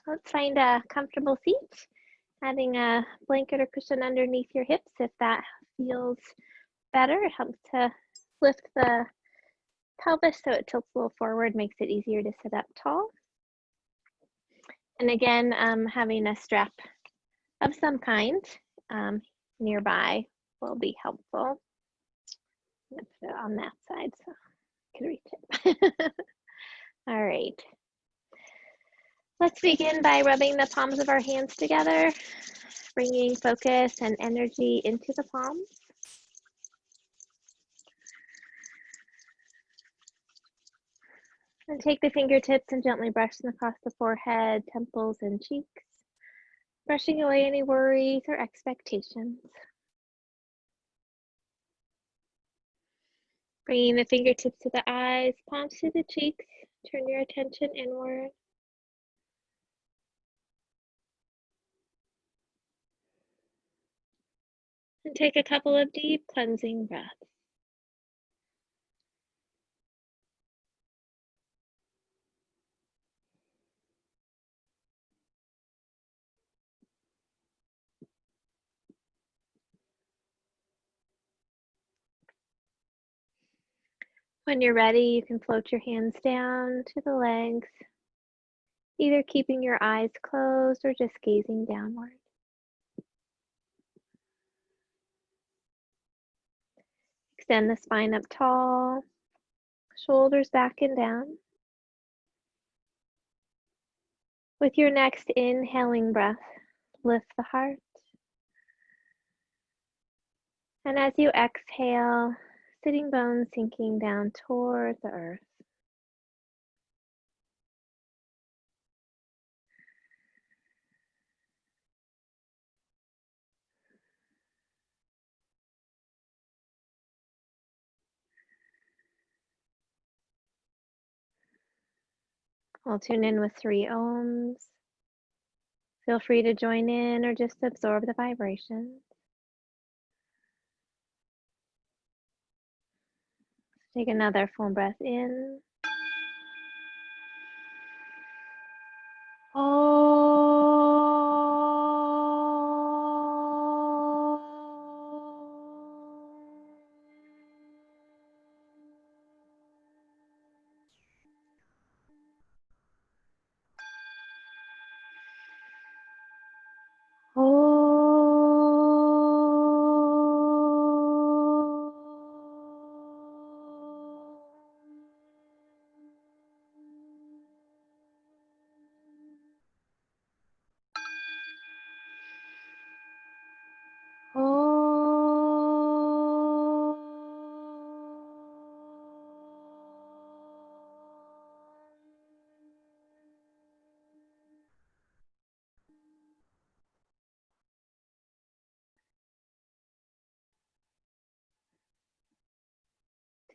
Let's find a comfortable seat, adding a blanket or cushion underneath your hips if that feels better. It helps to lift the pelvis so it tilts a little forward, makes it easier to sit up tall. And again, having a strap of some kind nearby will be helpful. I'm gonna put it on that side so I can reach it. All right. Let's begin by rubbing the palms of our hands together, bringing focus and energy into the palms. And take the fingertips and gently brush them across the forehead, temples, and cheeks, brushing away any worries or expectations. Bringing the fingertips to the eyes, palms to the cheeks, turn your attention inward. And take a couple of deep cleansing breaths. When you're ready, you can float your hands down to the legs, either keeping your eyes closed or just gazing downward. Extend the spine up tall, shoulders back and down. With your next inhaling breath, lift the heart. And as you exhale, sitting bones sinking down toward the earth. I'll tune in with 3 ohms. Feel free to join in or just absorb the vibrations. Take another full breath in.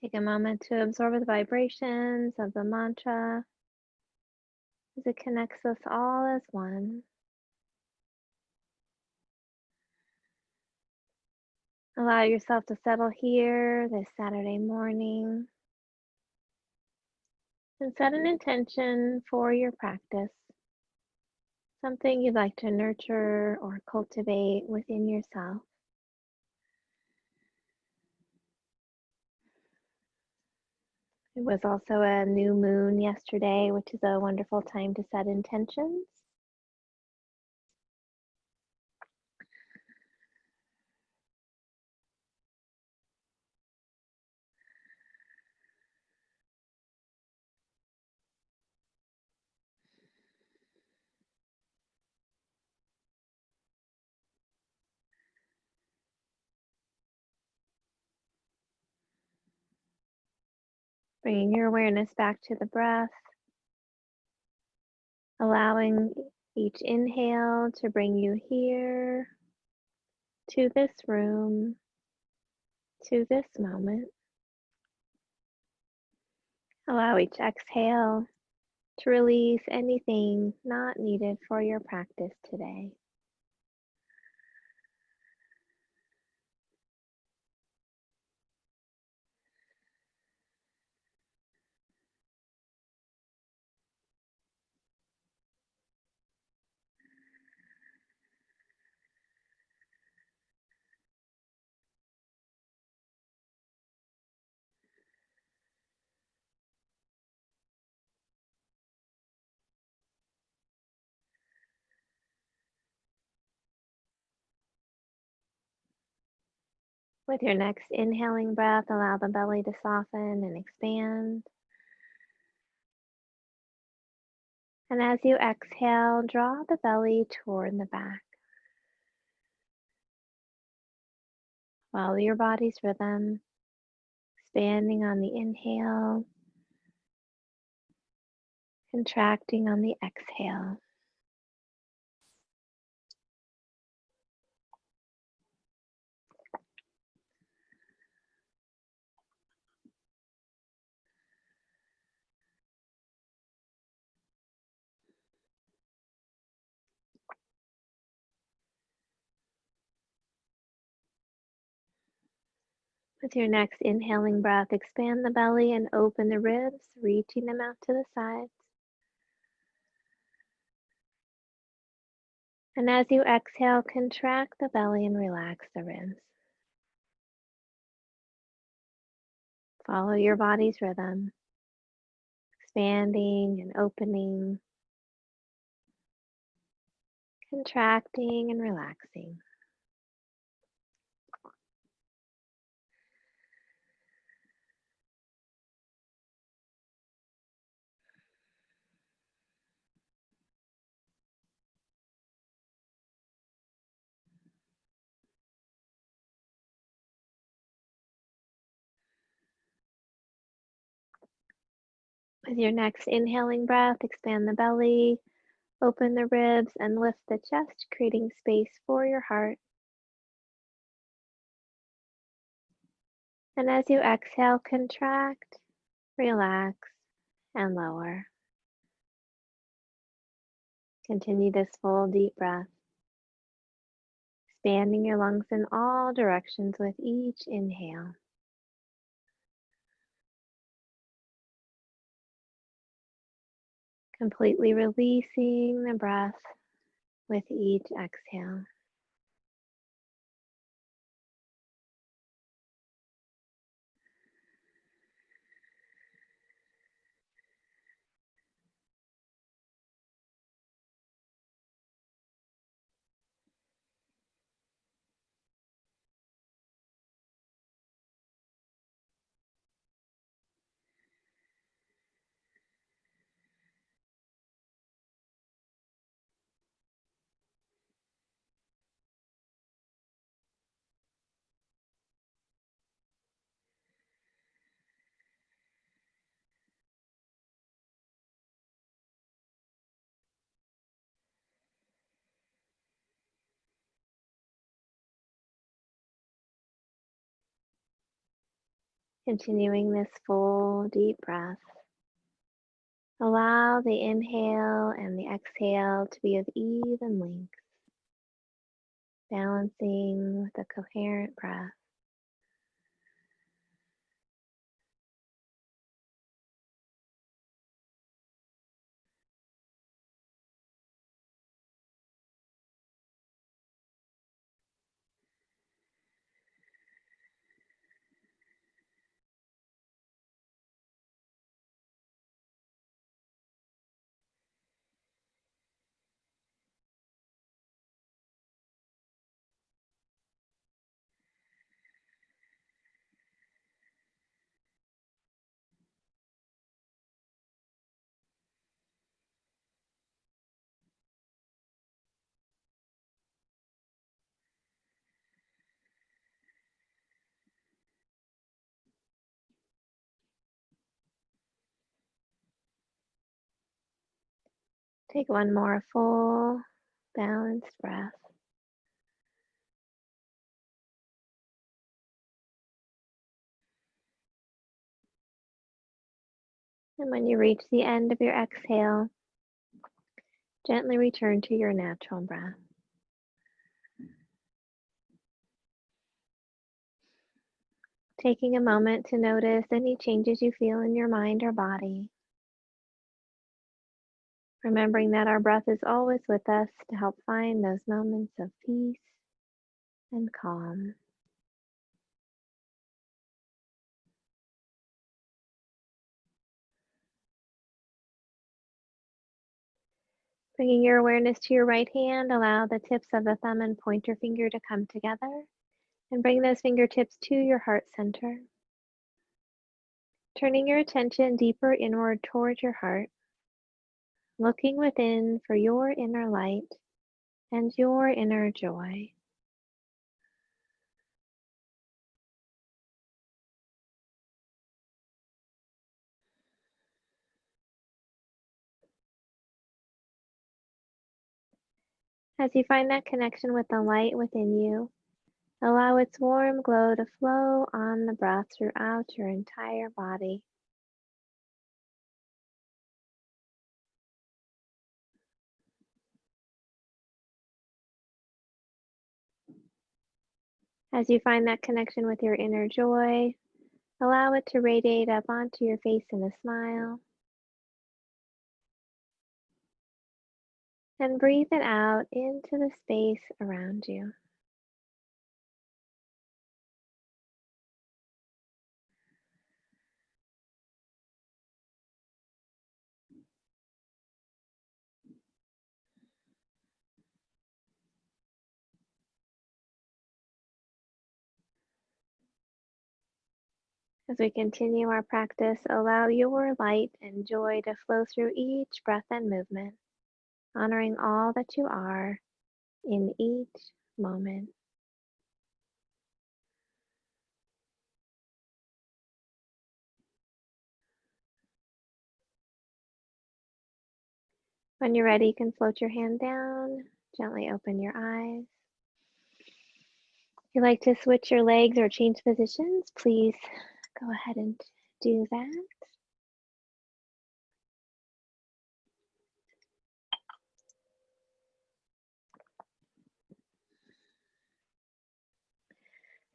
Take a moment to absorb the vibrations of the mantra as it connects us all as one. Allow yourself to settle here this Saturday morning and set an intention for your practice, something you'd like to nurture or cultivate within yourself. It was also a new moon yesterday, which is a wonderful time to set intentions. Bringing your awareness back to the breath, allowing each inhale to bring you here, to this room, to this moment. Allow each exhale to release anything not needed for your practice today. With your next inhaling breath, allow the belly to soften and expand. And as you exhale, draw the belly toward the back. Follow your body's rhythm, expanding on the inhale, contracting on the exhale. With your next inhaling breath, expand the belly and open the ribs, reaching them out to the sides. And as you exhale, contract the belly and relax the ribs. Follow your body's rhythm, expanding and opening, contracting and relaxing. With your next inhaling breath, expand the belly, open the ribs, and lift the chest, creating space for your heart. And as you exhale, contract, relax, and lower. Continue this full deep breath, expanding your lungs in all directions with each inhale. Completely releasing the breath with each exhale. Continuing this full deep breath. Allow the inhale and the exhale to be of even length, balancing with a coherent breath. Take one more full, balanced breath. And when you reach the end of your exhale, gently return to your natural breath. Taking a moment to notice any changes you feel in your mind or body. Remembering that our breath is always with us to help find those moments of peace and calm. Bringing your awareness to your right hand, allow the tips of the thumb and pointer finger to come together And bring those fingertips to your heart center. Turning your attention deeper inward toward your heart, looking within for your inner light and your inner joy. As you find that connection with the light within you, allow its warm glow to flow on the breath throughout your entire body. As you find that connection with your inner joy, allow it to radiate up onto your face in a smile. And breathe it out into the space around you. As we continue our practice, allow your light and joy to flow through each breath and movement, honoring all that you are in each moment. When you're ready, you can float your hand down, gently open your eyes. If you'd like to switch your legs or change positions, please go ahead and do that.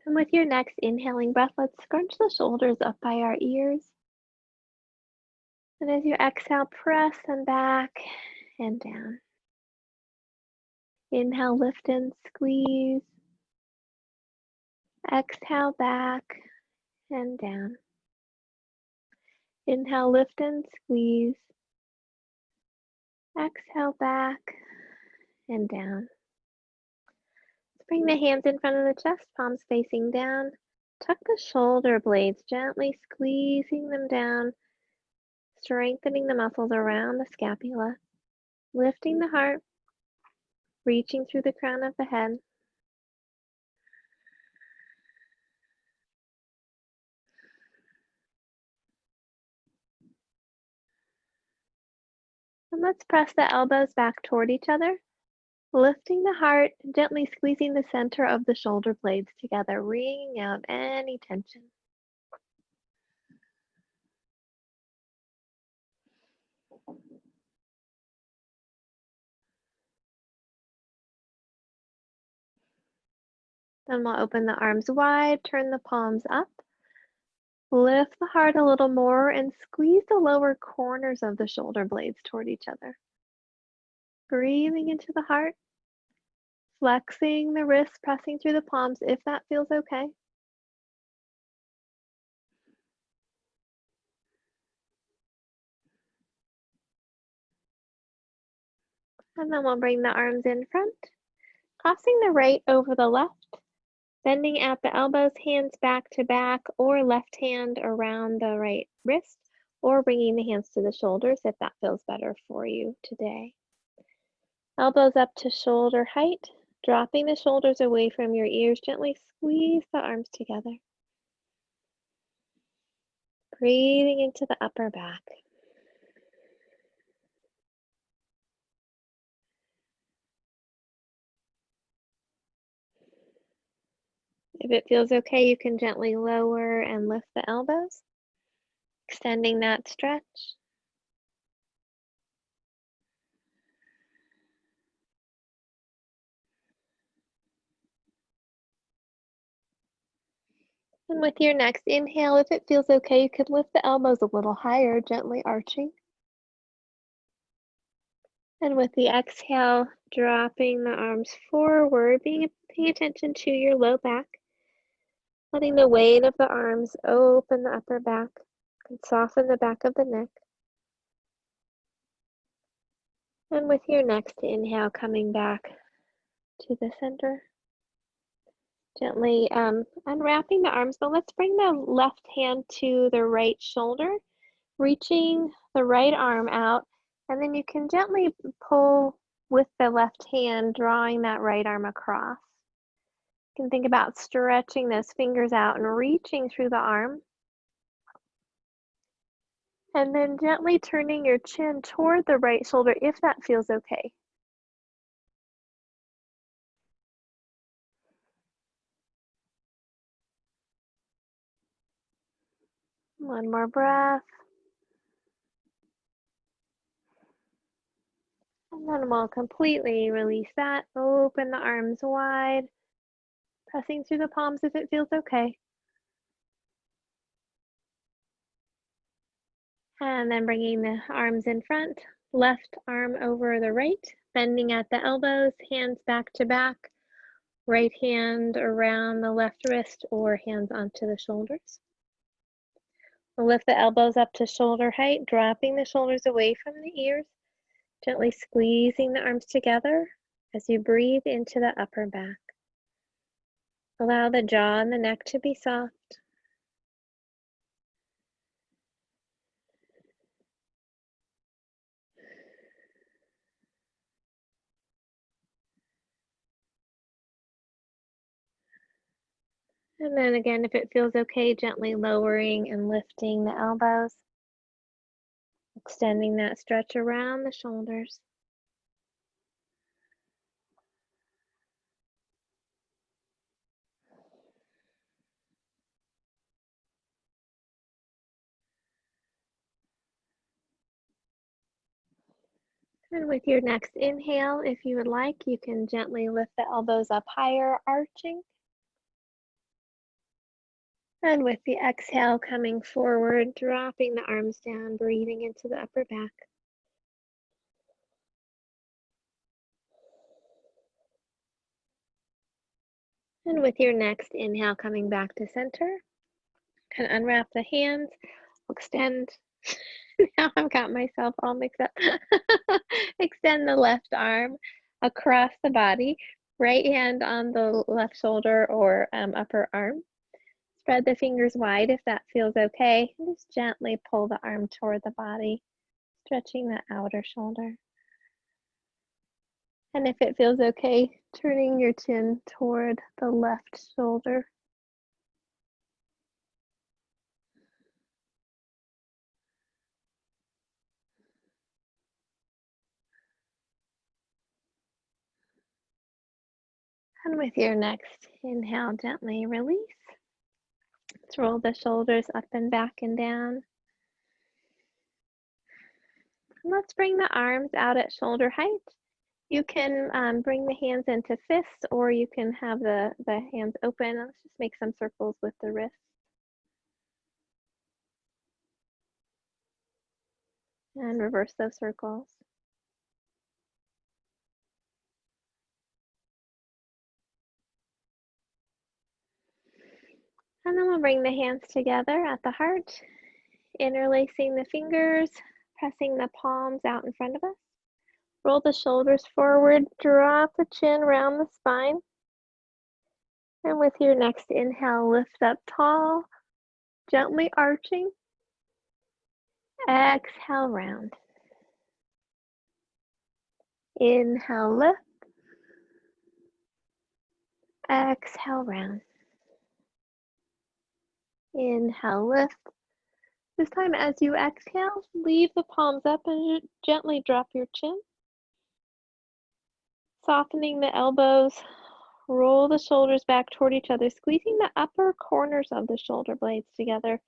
And with your next inhaling breath, let's scrunch the shoulders up by our ears. And as you exhale, press them back and down. Inhale, lift and squeeze. Exhale, back and down. Inhale, lift and squeeze. Exhale, back and down. Let's bring the hands in front of the chest, palms facing down. Tuck the shoulder blades, gently squeezing them down, strengthening the muscles around the scapula, lifting the heart, reaching through the crown of the head. And let's press the elbows back toward each other, lifting the heart, gently squeezing the center of the shoulder blades together, wringing out any tension. Then we'll open the arms wide, turn the palms up, lift the heart a little more, and squeeze the lower corners of the shoulder blades toward each other. Breathing into the heart, flexing the wrists, pressing through the palms if that feels okay. And then we'll bring the arms in front, crossing the right over the left, bending at the elbows, hands back to back, or left hand around the right wrist, or bringing the hands to the shoulders if that feels better for you today. Elbows up to shoulder height, dropping the shoulders away from your ears, gently squeeze the arms together. Breathing into the upper back. If it feels okay, you can gently lower and lift the elbows, extending that stretch. And with your next inhale, if it feels okay, you could lift the elbows a little higher, gently arching. And with the exhale, dropping the arms forward, paying attention to your low back, letting the weight of the arms open the upper back and soften the back of the neck. And with your next inhale, coming back to the center, Gently unwrapping the arms, but let's bring the left hand to the right shoulder, reaching the right arm out, and then you can gently pull with the left hand, drawing that right arm across. You can think about stretching those fingers out and reaching through the arm. And then gently turning your chin toward the right shoulder if that feels okay. One more breath. And then we'll completely release that. Open the arms wide, pressing through the palms if it feels okay. And then bringing the arms in front, left arm over the right, bending at the elbows, hands back to back, right hand around the left wrist or hands onto the shoulders. We'll lift the elbows up to shoulder height, dropping the shoulders away from the ears, gently squeezing the arms together as you breathe into the upper back. Allow the jaw and the neck to be soft. And then again, if it feels okay, gently lowering and lifting the elbows, extending that stretch around the shoulders. And with your next inhale, if you would like, you can gently lift the elbows up higher, arching. And with the exhale, coming forward, dropping the arms down, breathing into the upper back. And with your next inhale, coming back to center, can unwrap the hands, extend. Now I've got myself all mixed up. Extend the left arm across the body, right hand on the left shoulder or upper arm. Spread the fingers wide if that feels okay. Just gently pull the arm toward the body, stretching the outer shoulder. And if it feels okay, turning your chin toward the left shoulder. And with your next inhale, gently release. Let's roll the shoulders up and back and down. And let's bring the arms out at shoulder height. You can bring the hands into fists, or you can have the hands open. Let's just make some circles with the wrists. And reverse those circles. And then we'll bring the hands together at the heart, interlacing the fingers, pressing the palms out in front of us. Roll the shoulders forward, drop the chin around the spine. And with your next inhale, lift up tall, gently arching. Exhale, round. Inhale, lift. Exhale, round. Inhale, lift. This time as you exhale, leave the palms up and gently drop your chin. Softening the elbows, roll the shoulders back toward each other, squeezing the upper corners of the shoulder blades together,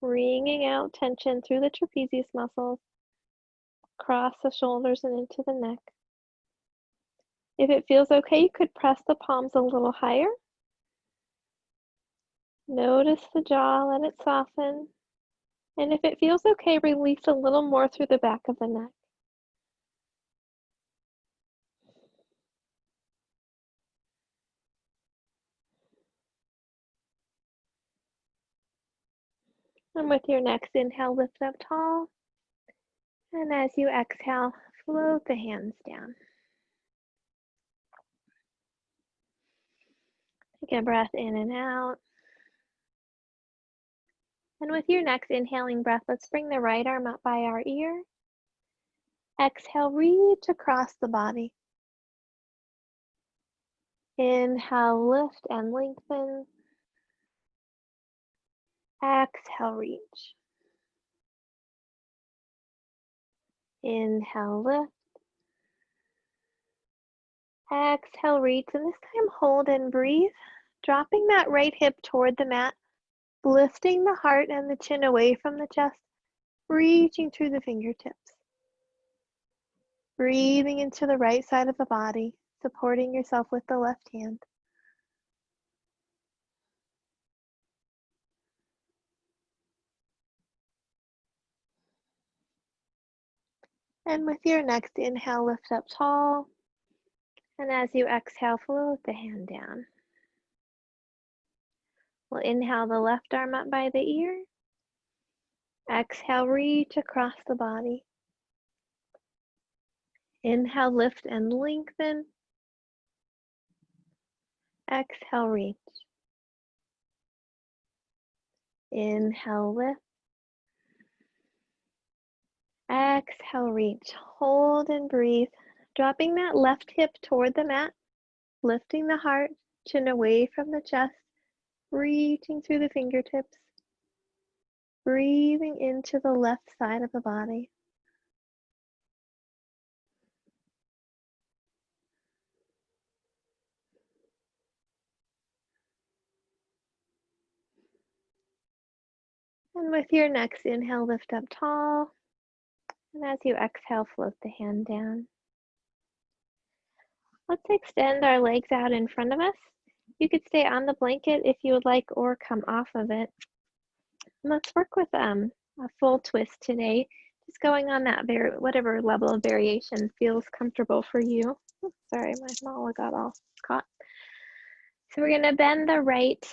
wringing out tension through the trapezius muscles, across the shoulders and into the neck. If it feels okay, you could press the palms a little higher. Notice the jaw, let it soften. And if it feels okay, release a little more through the back of the neck. And with your next inhale, lift up tall. And as you exhale, float the hands down. Take a breath in and out. And with your next inhaling breath, let's bring the right arm up by our ear. Exhale, reach across the body. Inhale, lift and lengthen. Exhale, reach. Inhale, lift. Exhale, reach, and this time hold and breathe. Dropping that right hip toward the mat, lifting the heart and the chin away from the chest, reaching through the fingertips. Breathing into the right side of the body, supporting yourself with the left hand. And with your next inhale, lift up tall. And as you exhale, float the hand down. We'll inhale the left arm up by the ear. Exhale, reach across the body. Inhale, lift and lengthen. Exhale, reach. Inhale, lift. Exhale, reach. Hold and breathe. Dropping that left hip toward the mat, lifting the heart, chin away from the chest, reaching through the fingertips, breathing into the left side of the body. And with your next inhale, lift up tall. And as you exhale, float the hand down. Let's extend our legs out in front of us. You could stay on the blanket if you would like, or come off of it. Let's work with a full twist today. Just going on that whatever level of variation feels comfortable for you. Oh, sorry, my mala got all caught. So we're gonna bend the right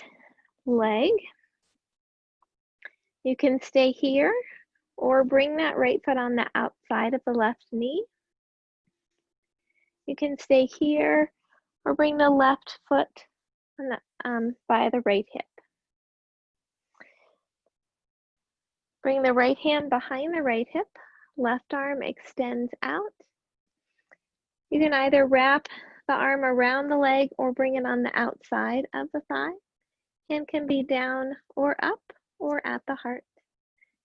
leg. You can stay here or bring that right foot on the outside of the left knee. You can stay here or bring the left foot on the, by the right hip. Bring the right hand behind the right hip. Left arm extends out. You can either wrap the arm around the leg or bring it on the outside of the thigh. Hand can be down or up or at the heart.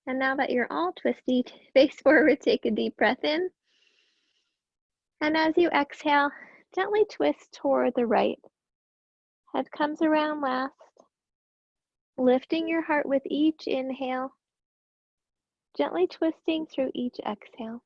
And now that you're all twisty, face forward, take a deep breath in. And as you exhale, gently twist toward the right. Head comes around last. Lifting your heart with each inhale. Gently twisting through each exhale.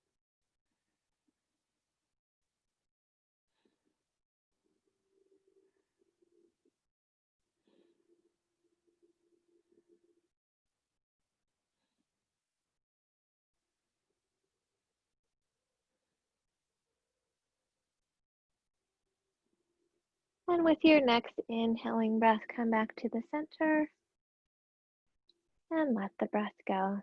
And with your next inhaling breath, come back to the center and let the breath go.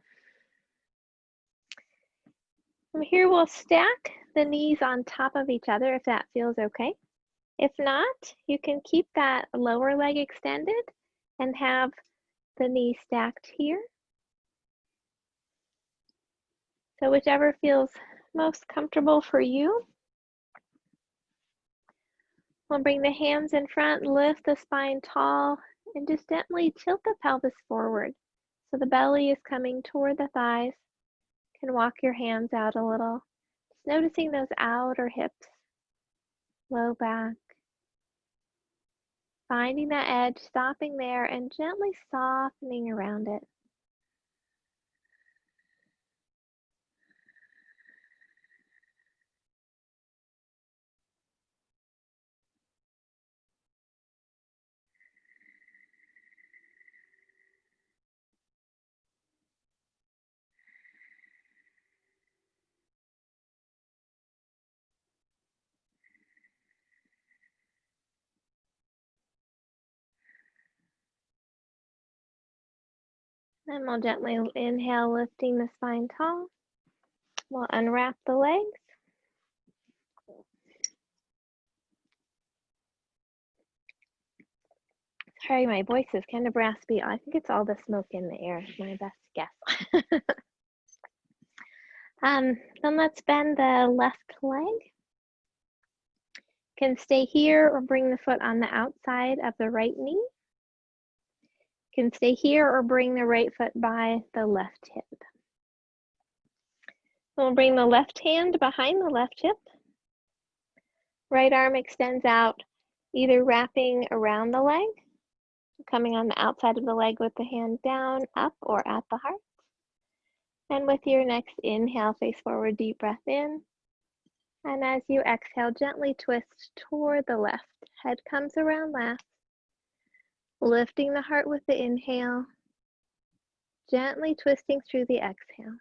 From here, we'll stack the knees on top of each other if that feels okay. If not, you can keep that lower leg extended and have the knee stacked here. So whichever feels most comfortable for you. We'll bring the hands in front, lift the spine tall, and just gently tilt the pelvis forward. So the belly is coming toward the thighs. You can walk your hands out a little. Just noticing those outer hips, low back. Finding that edge, stopping there, and gently softening around it. Then we'll gently inhale, lifting the spine tall. We'll unwrap the legs. Sorry, my voice is kind of raspy. I think it's all the smoke in the air, is my best guess. Then let's bend the left leg. Can stay here or bring the foot on the outside of the right knee. Can stay here or bring the right foot by the left hip. We'll bring the left hand behind the left hip. Right arm extends out, either wrapping around the leg, coming on the outside of the leg with the hand down, up, or at the heart. And with your next inhale, face forward, deep breath in. And as you exhale, gently twist toward the left. Head comes around left. Lifting the heart with the inhale. Gently twisting through the exhale.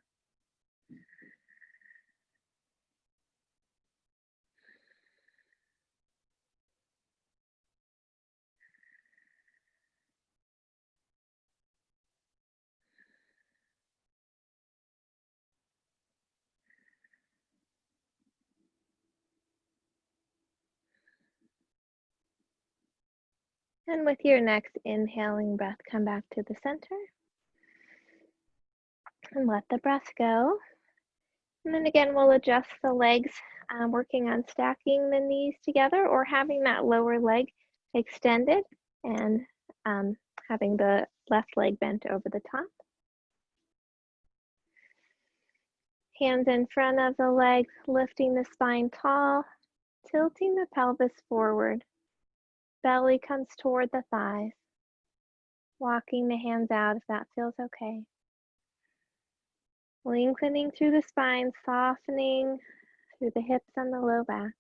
And with your next inhaling breath, come back to the center. And let the breath go. And then again, we'll adjust the legs, working on stacking the knees together or having that lower leg extended and having the left leg bent over the top. Hands in front of the legs, lifting the spine tall, tilting the pelvis forward. Belly comes toward the thighs. Walking the hands out if that feels okay. Lengthening through the spine, softening through the hips and the low back.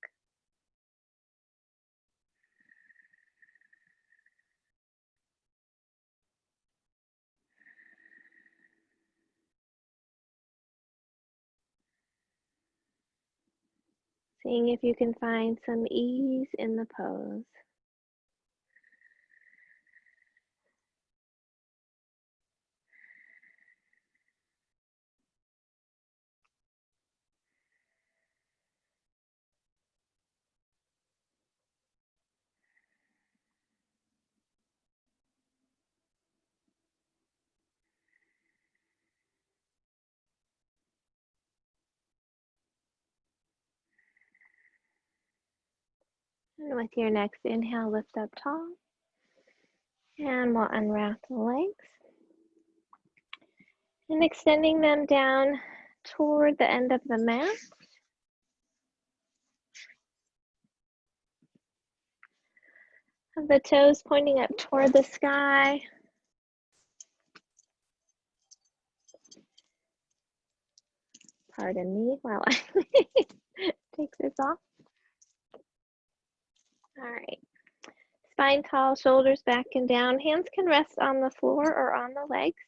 Seeing if you can find some ease in the pose. And with your next inhale, lift up tall. And we'll unwrap the legs. And extending them down toward the end of the mat. Have the toes pointing up toward the sky. Pardon me while I take this off. All right. Spine tall, shoulders back and down. Hands can rest on the floor or on the legs.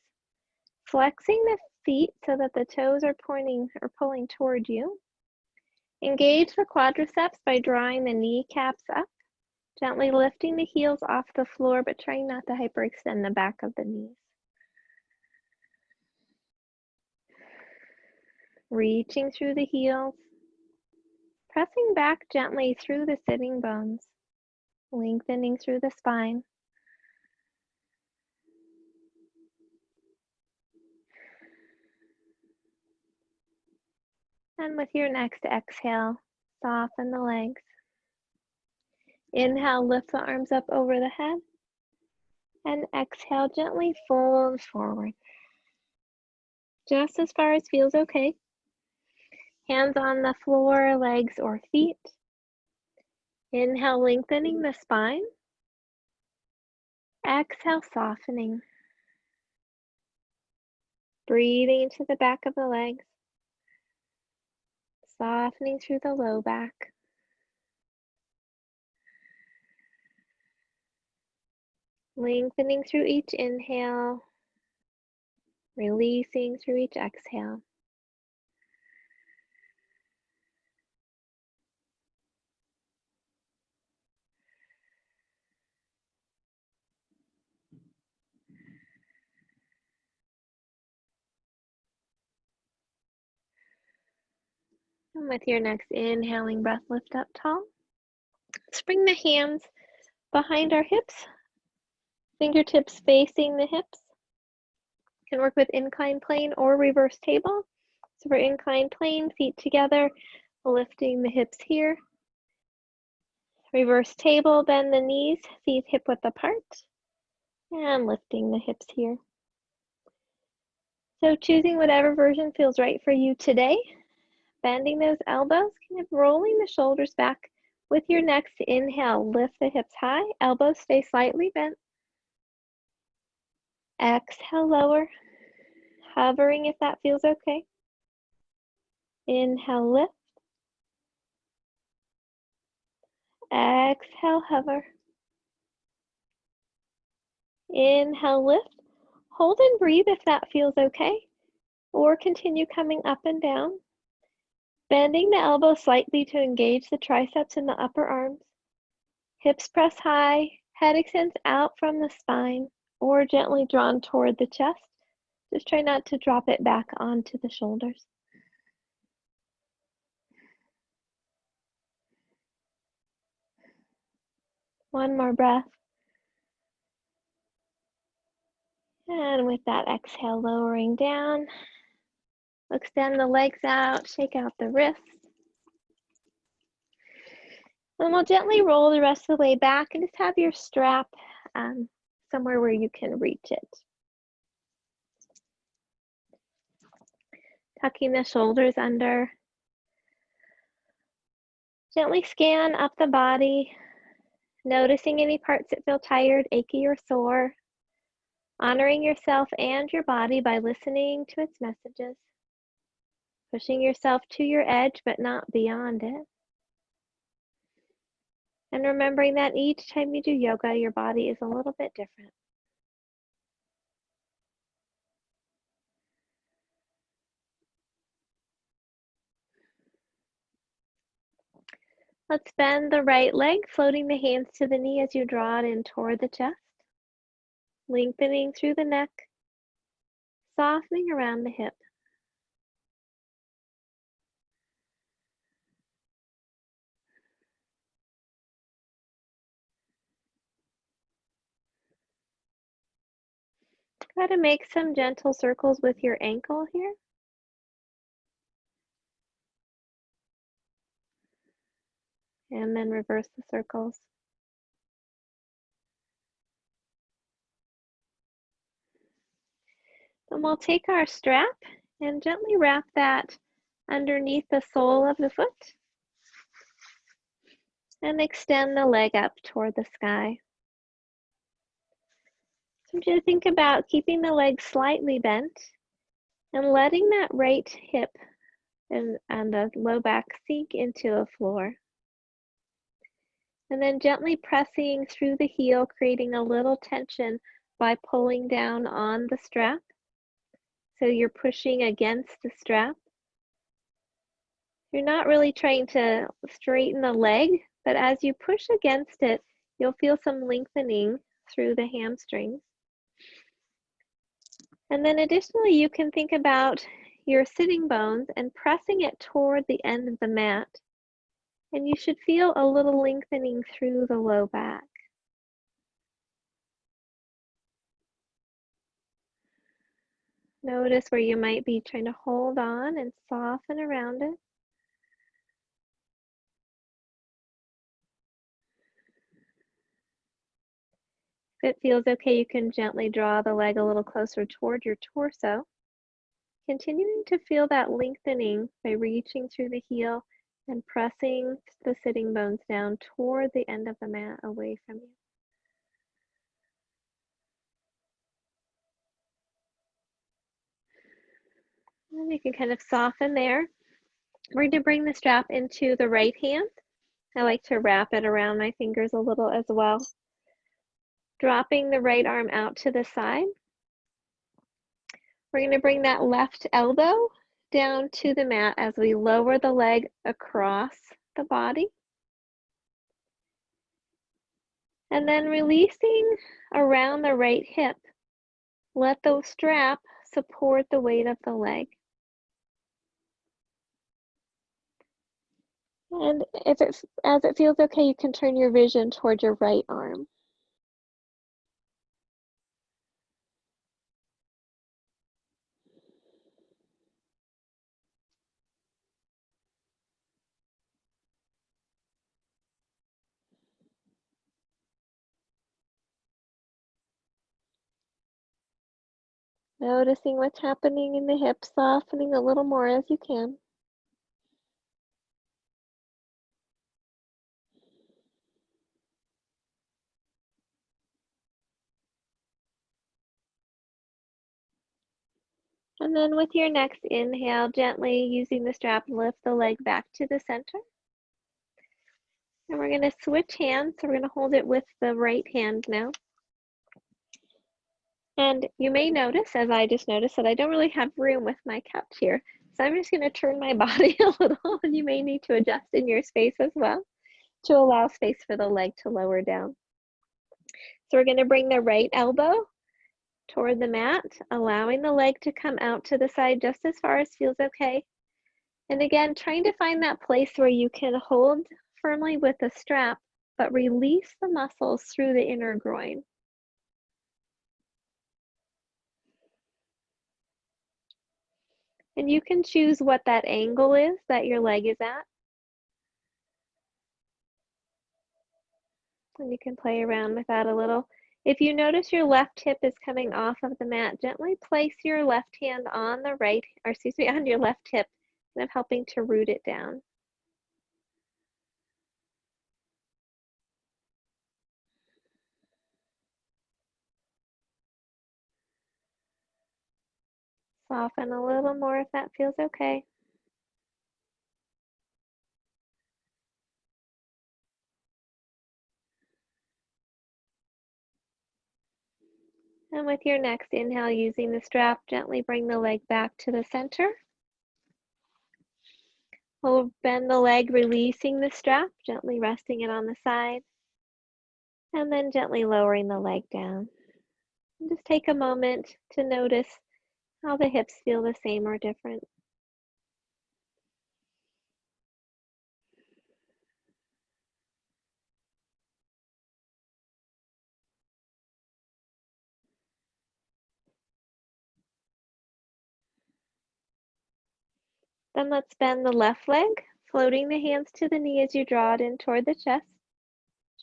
Flexing the feet so that the toes are pointing or pulling toward you. Engage the quadriceps by drawing the kneecaps up. Gently lifting the heels off the floor, but trying not to hyperextend the back of the knees. Reaching through the heels. Pressing back gently through the sitting bones. Lengthening through the spine. And with your next exhale, soften the legs. Inhale, lift the arms up over the head. And exhale, gently fold forward. Just as far as feels okay. Hands on the floor, legs or feet. Inhale, lengthening the spine. Exhale, softening. Breathing into the back of the legs. Softening through the low back. Lengthening through each inhale. Releasing through each exhale. And with your next inhaling breath, lift up tall. Let's bring the hands behind our hips. Fingertips facing the hips. You can work with inclined plane or reverse table. So for inclined plane, feet together, lifting the hips here. Reverse table, bend the knees, feet hip width apart, and lifting the hips here. So choosing whatever version feels right for you today. Bending those elbows, kind of rolling the shoulders back. With your next inhale, lift the hips high, elbows stay slightly bent. Exhale, lower, hovering if that feels okay. Inhale, lift. Exhale, hover. Inhale, lift. Hold and breathe if that feels okay, or continue coming up and down. Bending the elbows slightly to engage the triceps and the upper arms. Hips press high, head extends out from the spine, or gently drawn toward the chest. Just try not to drop it back onto the shoulders. One more breath. And with that exhale, lowering down. Extend the legs out, shake out the wrists. And we'll gently roll the rest of the way back and just have your strap somewhere where you can reach it. Tucking the shoulders under. Gently scan up the body, noticing any parts that feel tired, achy, or sore. Honoring yourself and your body by listening to its messages. Pushing yourself to your edge, but not beyond it. And remembering that each time you do yoga, your body is a little bit different. Let's bend the right leg, floating the hands to the knee as you draw it in toward the chest. Lengthening through the neck, softening around the hip. Try to make some gentle circles with your ankle here. And then reverse the circles. Then we'll take our strap and gently wrap that underneath the sole of the foot. And extend the leg up toward the sky. So just think about keeping the leg slightly bent and letting that right hip and the low back sink into the floor. And then gently pressing through the heel, creating a little tension by pulling down on the strap. So you're pushing against the strap. You're not really trying to straighten the leg, but as you push against it, you'll feel some lengthening through the hamstrings. And then additionally, you can think about your sitting bones and pressing it toward the end of the mat. And you should feel a little lengthening through the low back. Notice where you might be trying to hold on and soften around it. If it feels okay, you can gently draw the leg a little closer toward your torso. Continuing to feel that lengthening by reaching through the heel and pressing the sitting bones down toward the end of the mat away from you. And you can kind of soften there. We're going to bring the strap into the right hand. I like to wrap it around my fingers a little as well. Dropping the right arm out to the side. We're going to bring that left elbow down to the mat as we lower the leg across the body. And then releasing around the right hip. Let the strap support the weight of the leg. And as it feels okay, you can turn your vision toward your right arm. Noticing what's happening in the hips, softening a little more as you can. And then with your next inhale, gently using the strap, lift the leg back to the center. And we're going to switch hands. So we're going to hold it with the right hand now. And you may notice, as I just noticed, that I don't really have room with my couch here. So I'm just going to turn my body a little, and you may need to adjust in your space as well to allow space for the leg to lower down. So we're going to bring the right elbow toward the mat, allowing the leg to come out to the side just as far as feels okay. And again, trying to find that place where you can hold firmly with the strap, but release the muscles through the inner groin. And you can choose what that angle is that your leg is at. And you can play around with that a little. If you notice your left hip is coming off of the mat, gently place your left hand on the right, or excuse me, on your left hip, kind of helping to root it down. Soften a little more if that feels okay. And with your next inhale, using the strap, gently bring the leg back to the center. We'll bend the leg, releasing the strap, gently resting it on the side, and then gently lowering the leg down. And just take a moment to notice how the hips feel the same or different. Then let's bend the left leg, floating the hands to the knee as you draw it in toward the chest.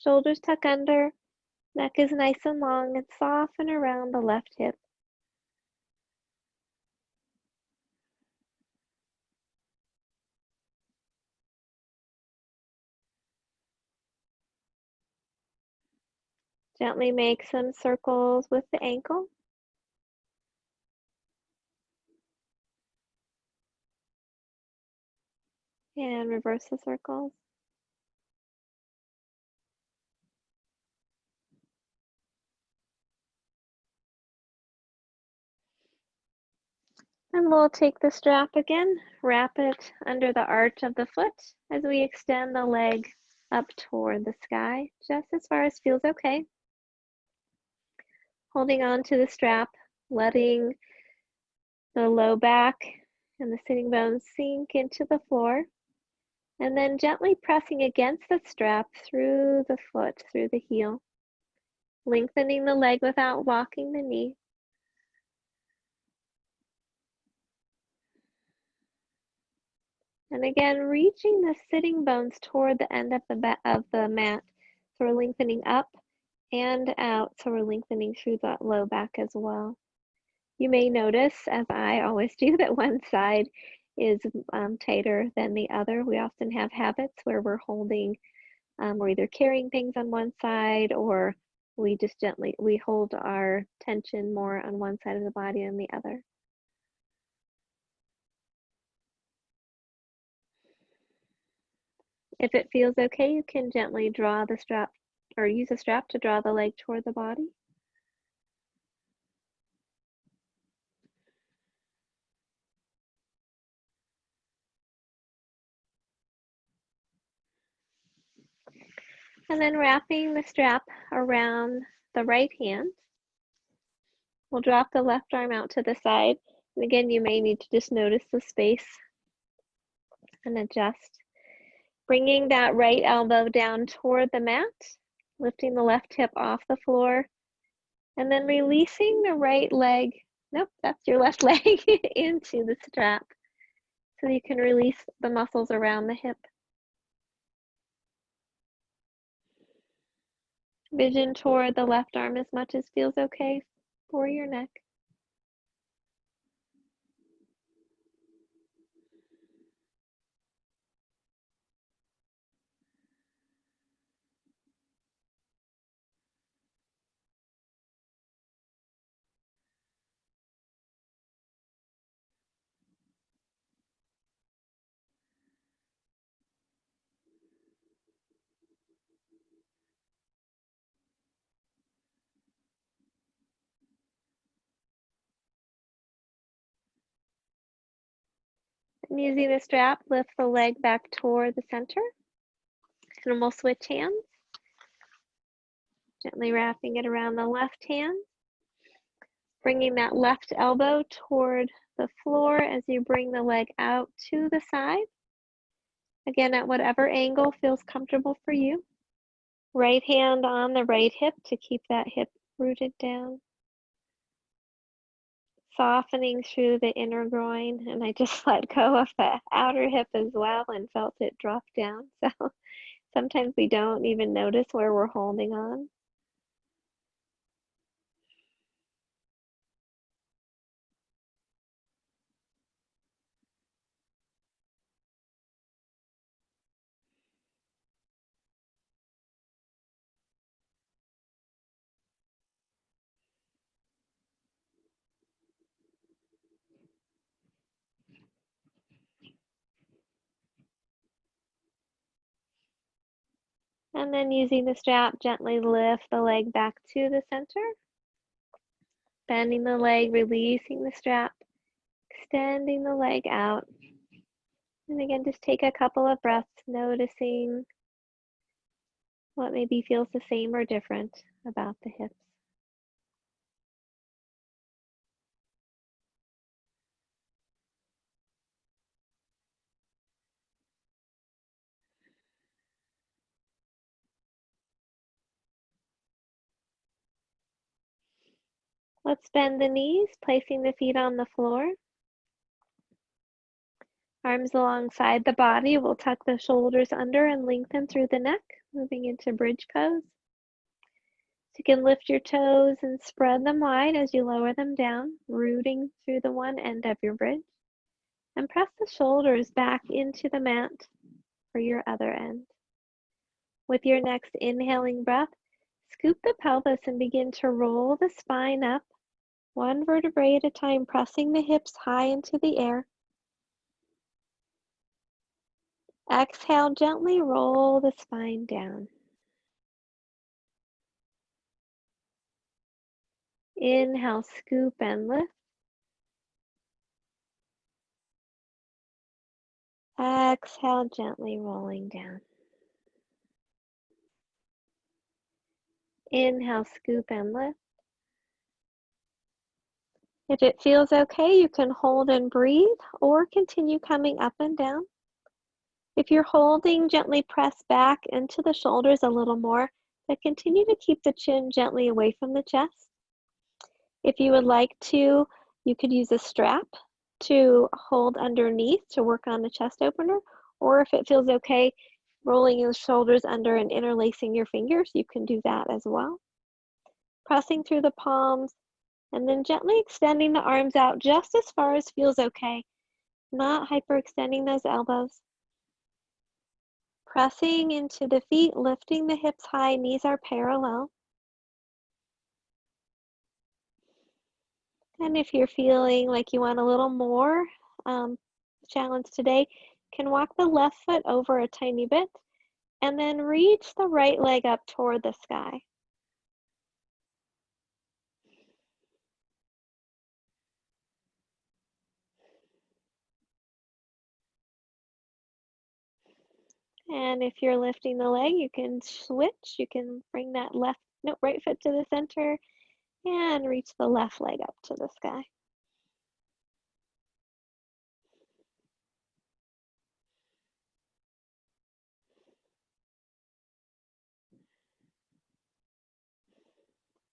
Shoulders tuck under, neck is nice and long, and soften around the left hip. Gently make some circles with the ankle. And reverse the circles. And we'll take the strap again, wrap it under the arch of the foot as we extend the leg up toward the sky, just as far as feels okay. Holding on to the strap, letting the low back and the sitting bones sink into the floor, and then gently pressing against the strap through the foot, through the heel, lengthening the leg without walking the knee. And again, reaching the sitting bones toward the end of the mat. So we're lengthening up and out, so we're lengthening through the low back as well. You may notice, as I always do, that one side is tighter than the other. We often have habits where we're holding, we're either carrying things on one side, or we just we hold our tension more on one side of the body than the other. If it feels okay, you can gently draw the strap, or use a strap to draw the leg toward the body. And then wrapping the strap around the right hand, we'll drop the left arm out to the side. And again, you may need to just notice the space and adjust. Bringing that right elbow down toward the mat, lifting the left hip off the floor, and then releasing the right leg, nope, that's your left leg, into the strap so you can release the muscles around the hip. Vision toward the left arm as much as feels okay for your neck. And using the strap, lift the leg back toward the center. And we'll switch hands. Gently wrapping it around the left hand. Bringing that left elbow toward the floor as you bring the leg out to the side. Again, at whatever angle feels comfortable for you. Right hand on the right hip to keep that hip rooted down. Softening through the inner groin, and I just let go of the outer hip as well and felt it drop down. So sometimes we don't even notice where we're holding on. And then using the strap, gently lift the leg back to the center. Bending the leg, releasing the strap, extending the leg out. And again, just take a couple of breaths, noticing what maybe feels the same or different about the hips. Let's bend the knees, placing the feet on the floor. Arms alongside the body. We'll tuck the shoulders under and lengthen through the neck, moving into bridge pose. So you can lift your toes and spread them wide as you lower them down, rooting through the one end of your bridge. And press the shoulders back into the mat for your other end. With your next inhaling breath, scoop the pelvis and begin to roll the spine up, one vertebrae at a time, pressing the hips high into the air. Exhale, gently roll the spine down. Inhale, scoop and lift. Exhale, gently rolling down. Inhale, scoop and lift. If it feels okay, you can hold and breathe or continue coming up and down. If you're holding, gently press back into the shoulders a little more, but continue to keep the chin gently away from the chest. If you would like to, you could use a strap to hold underneath to work on the chest opener, or if it feels okay, rolling your shoulders under and interlacing your fingers, you can do that as well. Pressing through the palms, and then gently extending the arms out just as far as feels okay, not hyperextending those elbows. Pressing into the feet, lifting the hips high, knees are parallel. And if you're feeling like you want a little more challenge today, you can walk the left foot over a tiny bit and then reach the right leg up toward the sky. And if you're lifting the leg, you can switch. You can bring that right foot to the center and reach the left leg up to the sky.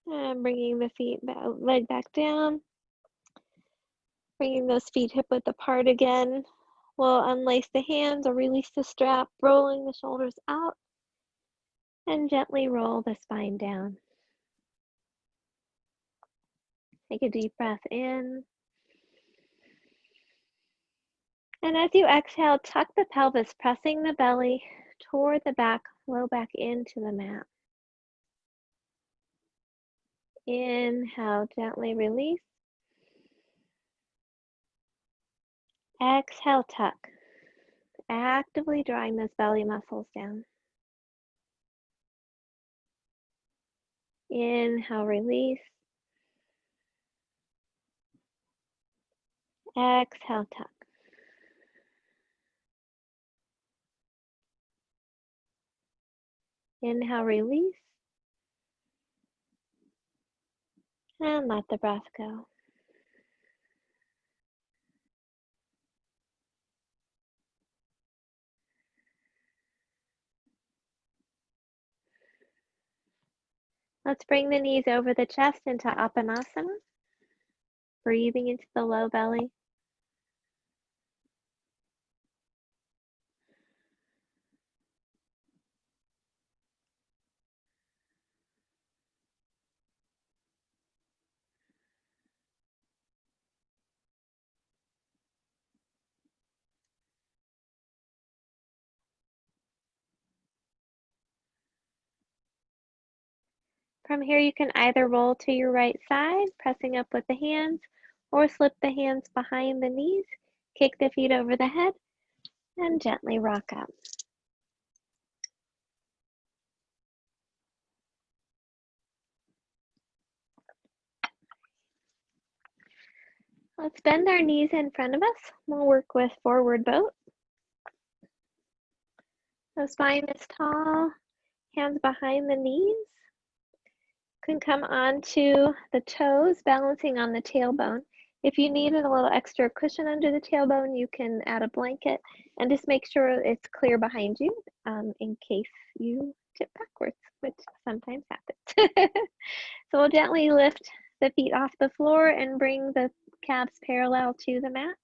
And bringing the leg back down. Bringing those feet hip width apart again. We'll unlace the hands or release the strap, rolling the shoulders out, and gently roll the spine down. Take a deep breath in. And as you exhale, tuck the pelvis, pressing the belly toward the back, low back into the mat. Inhale, gently release. Exhale, tuck. Actively drawing those belly muscles down. Inhale, release. Exhale, tuck. Inhale, release. And let the breath go. Let's bring the knees over the chest into Apanasana. Breathing into the low belly. From here, you can either roll to your right side, pressing up with the hands, or slip the hands behind the knees, kick the feet over the head, and gently rock up. Let's bend our knees in front of us. We'll work with forward boat. The spine is tall, hands behind the knees. Can come onto the toes, balancing on the tailbone. If you needed a little extra cushion under the tailbone, you can add a blanket and just make sure it's clear behind you in case you tip backwards, which sometimes happens. So we'll gently lift the feet off the floor and bring the calves parallel to the mat.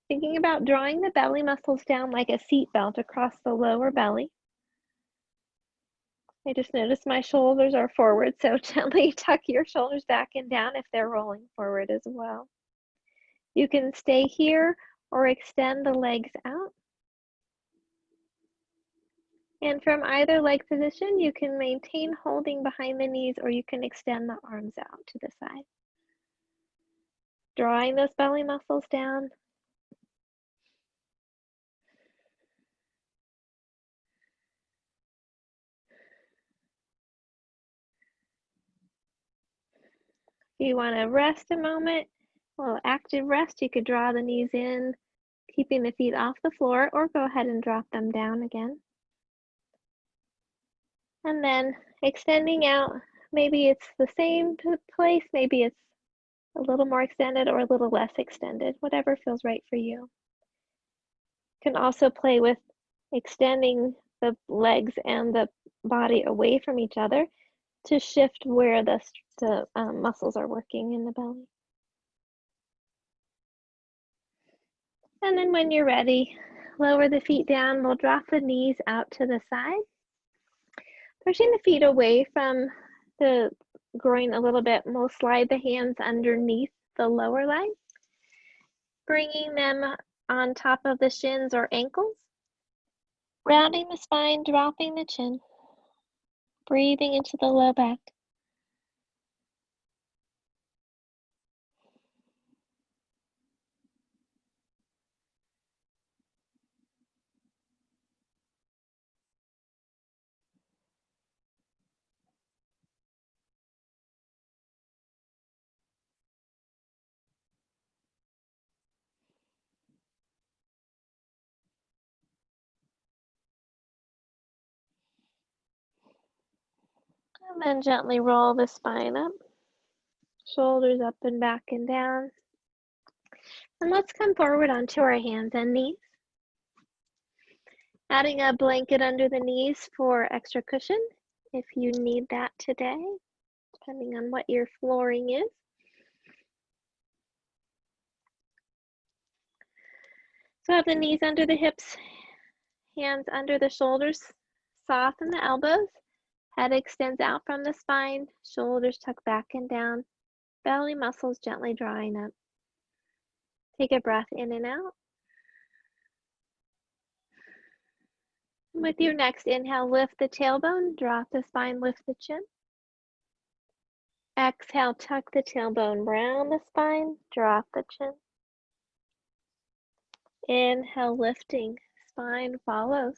Thinking about drawing the belly muscles down like a seat belt across the lower belly. I just noticed my shoulders are forward, so gently tuck your shoulders back and down if they're rolling forward as well. You can stay here or extend the legs out. And from either leg position, you can maintain holding behind the knees or you can extend the arms out to the side. Drawing those belly muscles down. If you want to rest a moment, a little active rest, you could draw the knees in, keeping the feet off the floor, or go ahead and drop them down again. And then extending out, maybe it's the same place, maybe it's a little more extended or a little less extended, whatever feels right for you. You can also play with extending the legs and the body away from each other to shift where the muscles are working in the belly. And then when you're ready, lower the feet down. We'll drop the knees out to the side, pushing the feet away from the groin a little bit. We'll slide the hands underneath the lower leg, bringing them on top of the shins or ankles, rounding the spine, dropping the chin, breathing into the low back. And then gently roll the spine up, shoulders up and back and down. And let's come forward onto our hands and knees. Adding a blanket under the knees for extra cushion if you need that today, depending on what your flooring is. So have the knees under the hips, hands under the shoulders, soften the elbows, head extends out from the spine, shoulders tuck back and down, belly muscles gently drawing up. Take a breath in and out. With your next inhale, lift the tailbone, drop the spine, lift the chin. Exhale, tuck the tailbone, round the spine, drop the chin. Inhale, lifting, spine follows.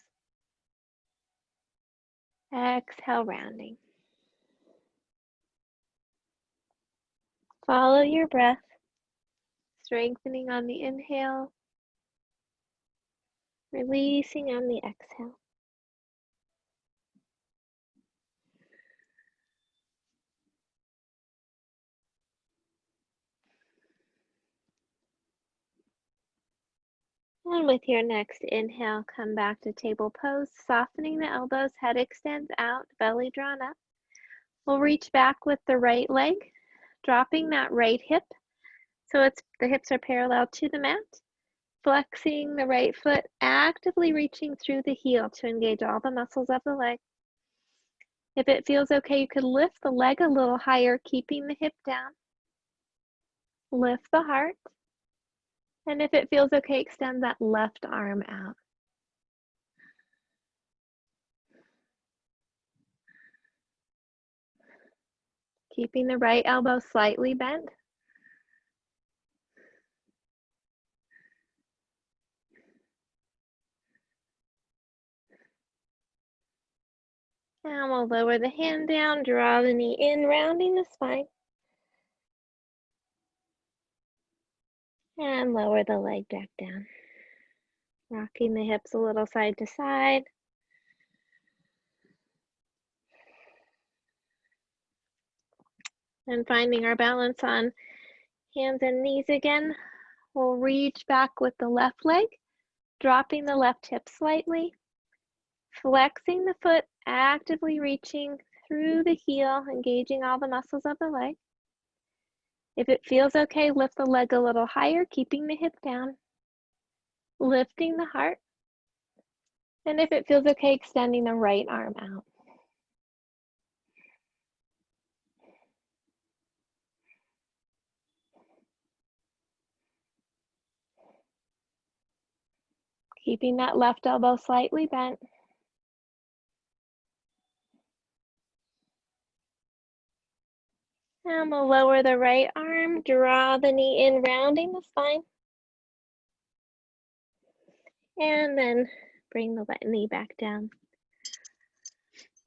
Exhale, rounding. Follow your breath, strengthening on the inhale, releasing on the exhale. And with your next inhale, come back to table pose, softening the elbows, head extends out, belly drawn up. We'll reach back with the right leg, dropping that right hip so the hips are parallel to the mat. Flexing the right foot, actively reaching through the heel to engage all the muscles of the leg. If it feels okay, you could lift the leg a little higher, keeping the hip down. Lift the heart. And if it feels okay, extend that left arm out. Keeping the right elbow slightly bent. And we'll lower the hand down, draw the knee in, rounding the spine. And lower the leg back down. Rocking the hips a little side to side. And finding our balance on hands and knees again. We'll reach back with the left leg, dropping the left hip slightly. Flexing the foot, actively reaching through the heel, engaging all the muscles of the leg. If it feels okay, lift the leg a little higher, keeping the hip down. Lifting the heart. And if it feels okay, extending the right arm out. Keeping that left elbow slightly bent. And we'll lower the right arm, draw the knee in, rounding the spine. And then bring the knee back down.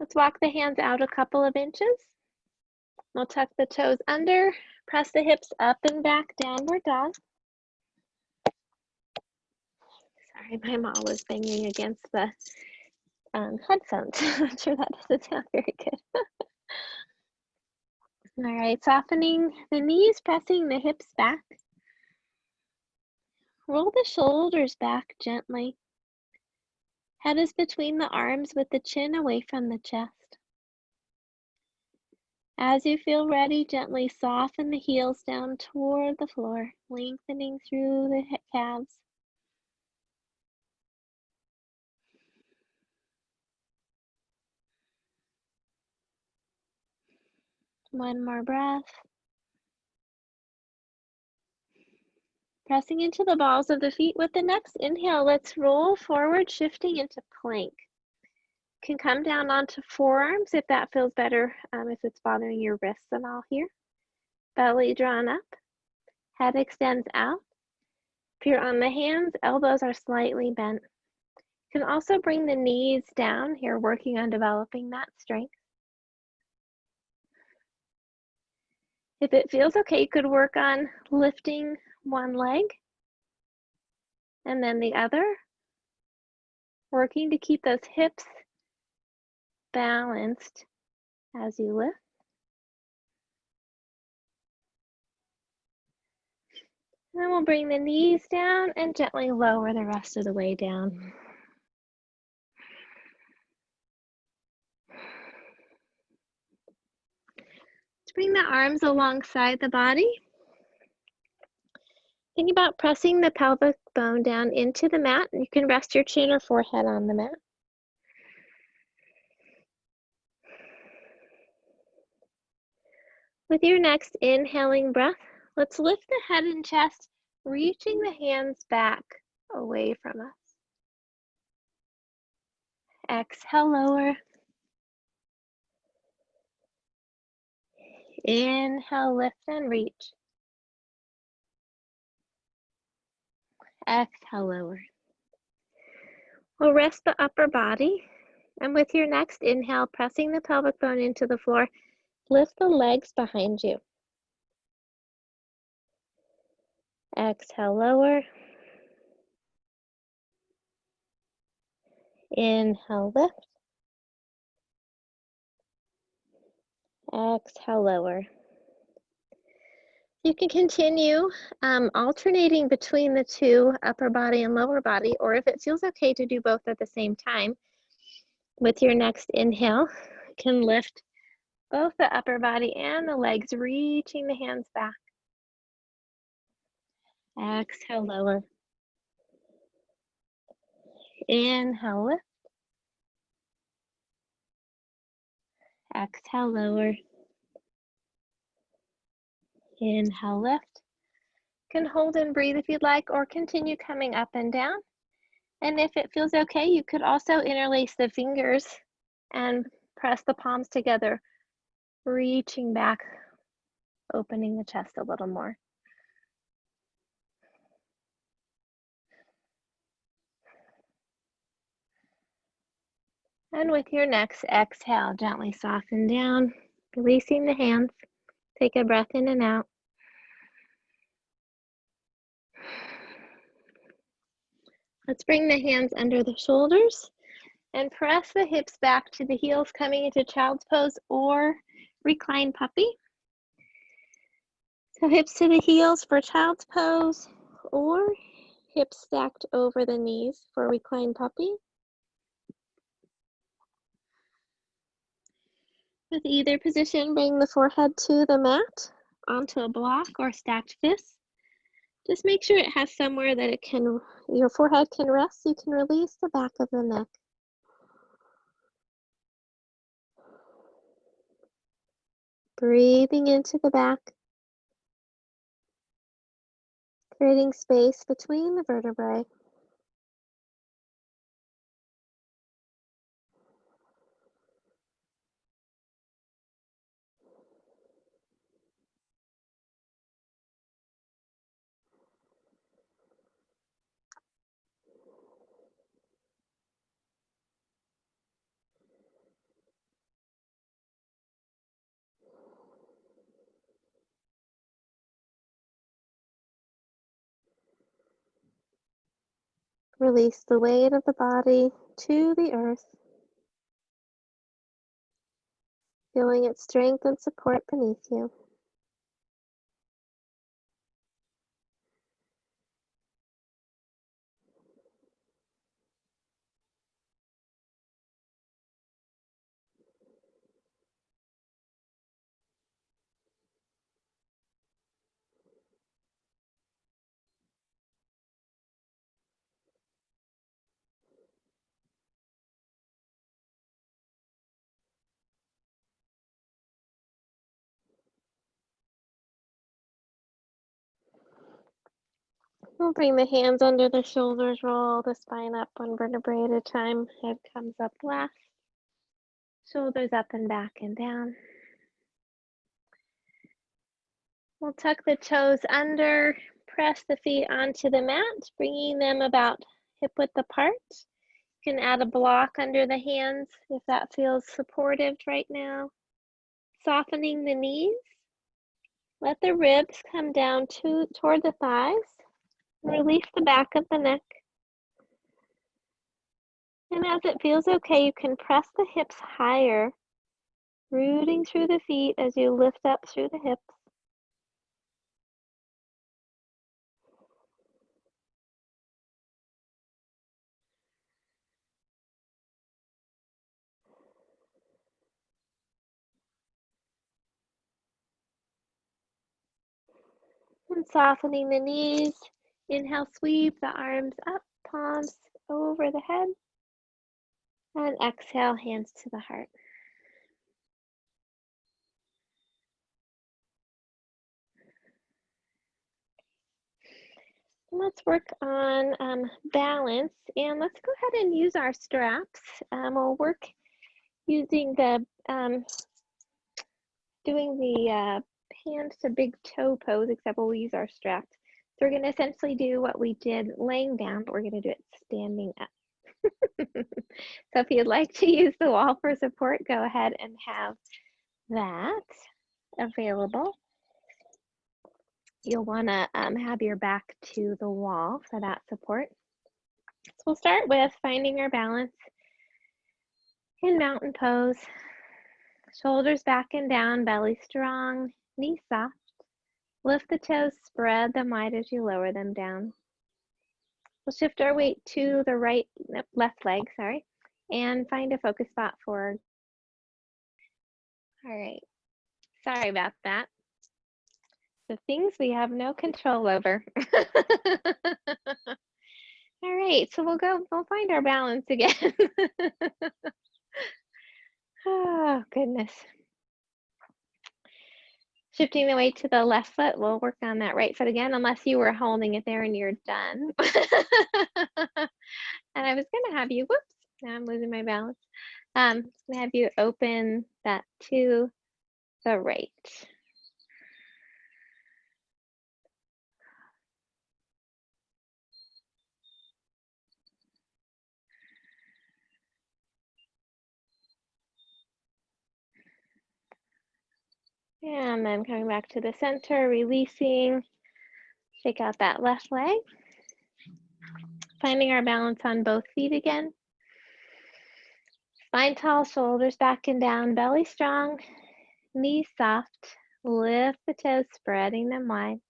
Let's walk the hands out a couple of inches. We'll tuck the toes under, press the hips up and back, downward dog. Sorry, my mom was banging against the headphones. I'm sure that doesn't sound very good. All right, softening the knees, pressing the hips back. Roll the shoulders back gently. Head is between the arms with the chin away from the chest. As you feel ready, gently soften the heels down toward the floor, lengthening through the calves. One more breath. Pressing into the balls of the feet with the next inhale, let's roll forward, shifting into plank. You can come down onto forearms if that feels better, if it's bothering your wrists and all here. Belly drawn up, head extends out. If you're on the hands, elbows are slightly bent. You can also bring the knees down here, working on developing that strength. If it feels okay, you could work on lifting one leg and then the other, working to keep those hips balanced as you lift. And then we'll bring the knees down and gently lower the rest of the way down. Let's bring the arms alongside the body. Think about pressing the pelvic bone down into the mat. You can rest your chin or forehead on the mat. With your next inhaling breath, let's lift the head and chest, reaching the hands back away from us. Exhale, lower. Inhale, lift and reach. Exhale, lower. We'll rest the upper body, and with your next inhale, pressing the pelvic bone into the floor, lift the legs behind you. Exhale, lower. Inhale, lift. Exhale, lower. You can continue alternating between the two, upper body and lower body, or if it feels okay to do both at the same time, with your next inhale, you can lift both the upper body and the legs, reaching the hands back. Exhale, lower. Inhale, lift. Exhale, lower. Inhale, lift. You can hold and breathe if you'd like, or continue coming up and down. And if it feels okay, you could also interlace the fingers and press the palms together, reaching back, opening the chest a little more. And with your next exhale, gently soften down, releasing the hands. Take a breath in and out. Let's bring the hands under the shoulders and press the hips back to the heels, coming into child's pose or reclined puppy. So hips to the heels for child's pose, or hips stacked over the knees for reclined puppy. With either position, bring the forehead to the mat, onto a block or stacked fists. Just make sure it has somewhere that your forehead can rest. You can release the back of the neck. Breathing into the back, creating space between the vertebrae. Release the weight of the body to the earth, feeling its strength and support beneath you. We'll bring the hands under the shoulders, roll the spine up one vertebrae at a time. Head comes up last. Shoulders up and back and down. We'll tuck the toes under, press the feet onto the mat, bringing them about hip width apart. You can add a block under the hands if that feels supportive right now. Softening the knees. Let the ribs come down toward the thighs. Release the back of the neck. And as it feels okay, you can press the hips higher, rooting through the feet as you lift up through the hips. And softening the knees. Inhale, sweep the arms up, palms over the head. And exhale, hands to the heart. Let's work on balance, and let's go ahead and use our straps. We'll work using the, doing the hand to big toe pose, except we'll use our straps. So we're gonna essentially do what we did laying down, but we're gonna do it standing up. So if you'd like to use the wall for support, go ahead and have that available. You'll want to have your back to the wall for that support. So we'll start with finding our balance in mountain pose. Shoulders back and down, belly strong, knees soft. Lift the toes, spread them wide as you lower them down. We'll shift our weight to the left leg, sorry, and find a focus spot for. All right, sorry about that. The things we have no control over. All right, so we'll find our balance again. Oh, goodness. Shifting the weight to the left foot, we'll work on that right foot again, unless you were holding it there and you're done. And I was gonna have you, whoops, now I'm losing my balance. I'm gonna have you open that to the right. And then coming back to the center, releasing, shake out that left leg. Finding our balance on both feet again. Spine tall, shoulders back and down, belly strong, knees soft. Lift the toes, spreading them wide.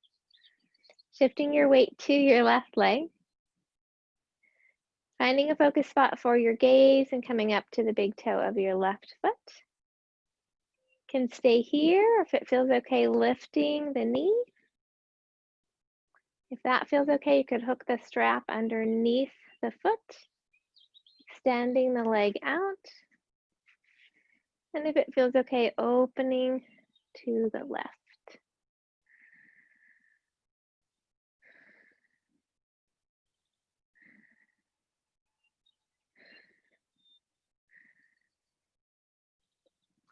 Shifting your weight to your left leg. Finding a focus spot for your gaze and coming up to the big toe of your left foot. Can stay here if it feels okay, lifting the knee. If that feels okay, you could hook the strap underneath the foot, extending the leg out. And if it feels okay, opening to the left.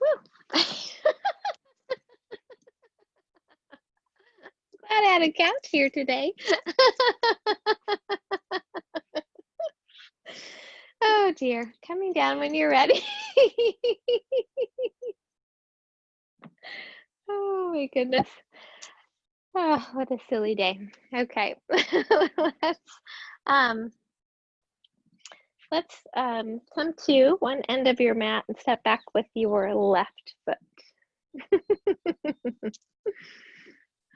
Woo! Glad I had a couch here today. Oh dear, coming down when you're ready. Oh my goodness. Oh, what a silly day. Okay, let's come to one end of your mat and step back with your left foot.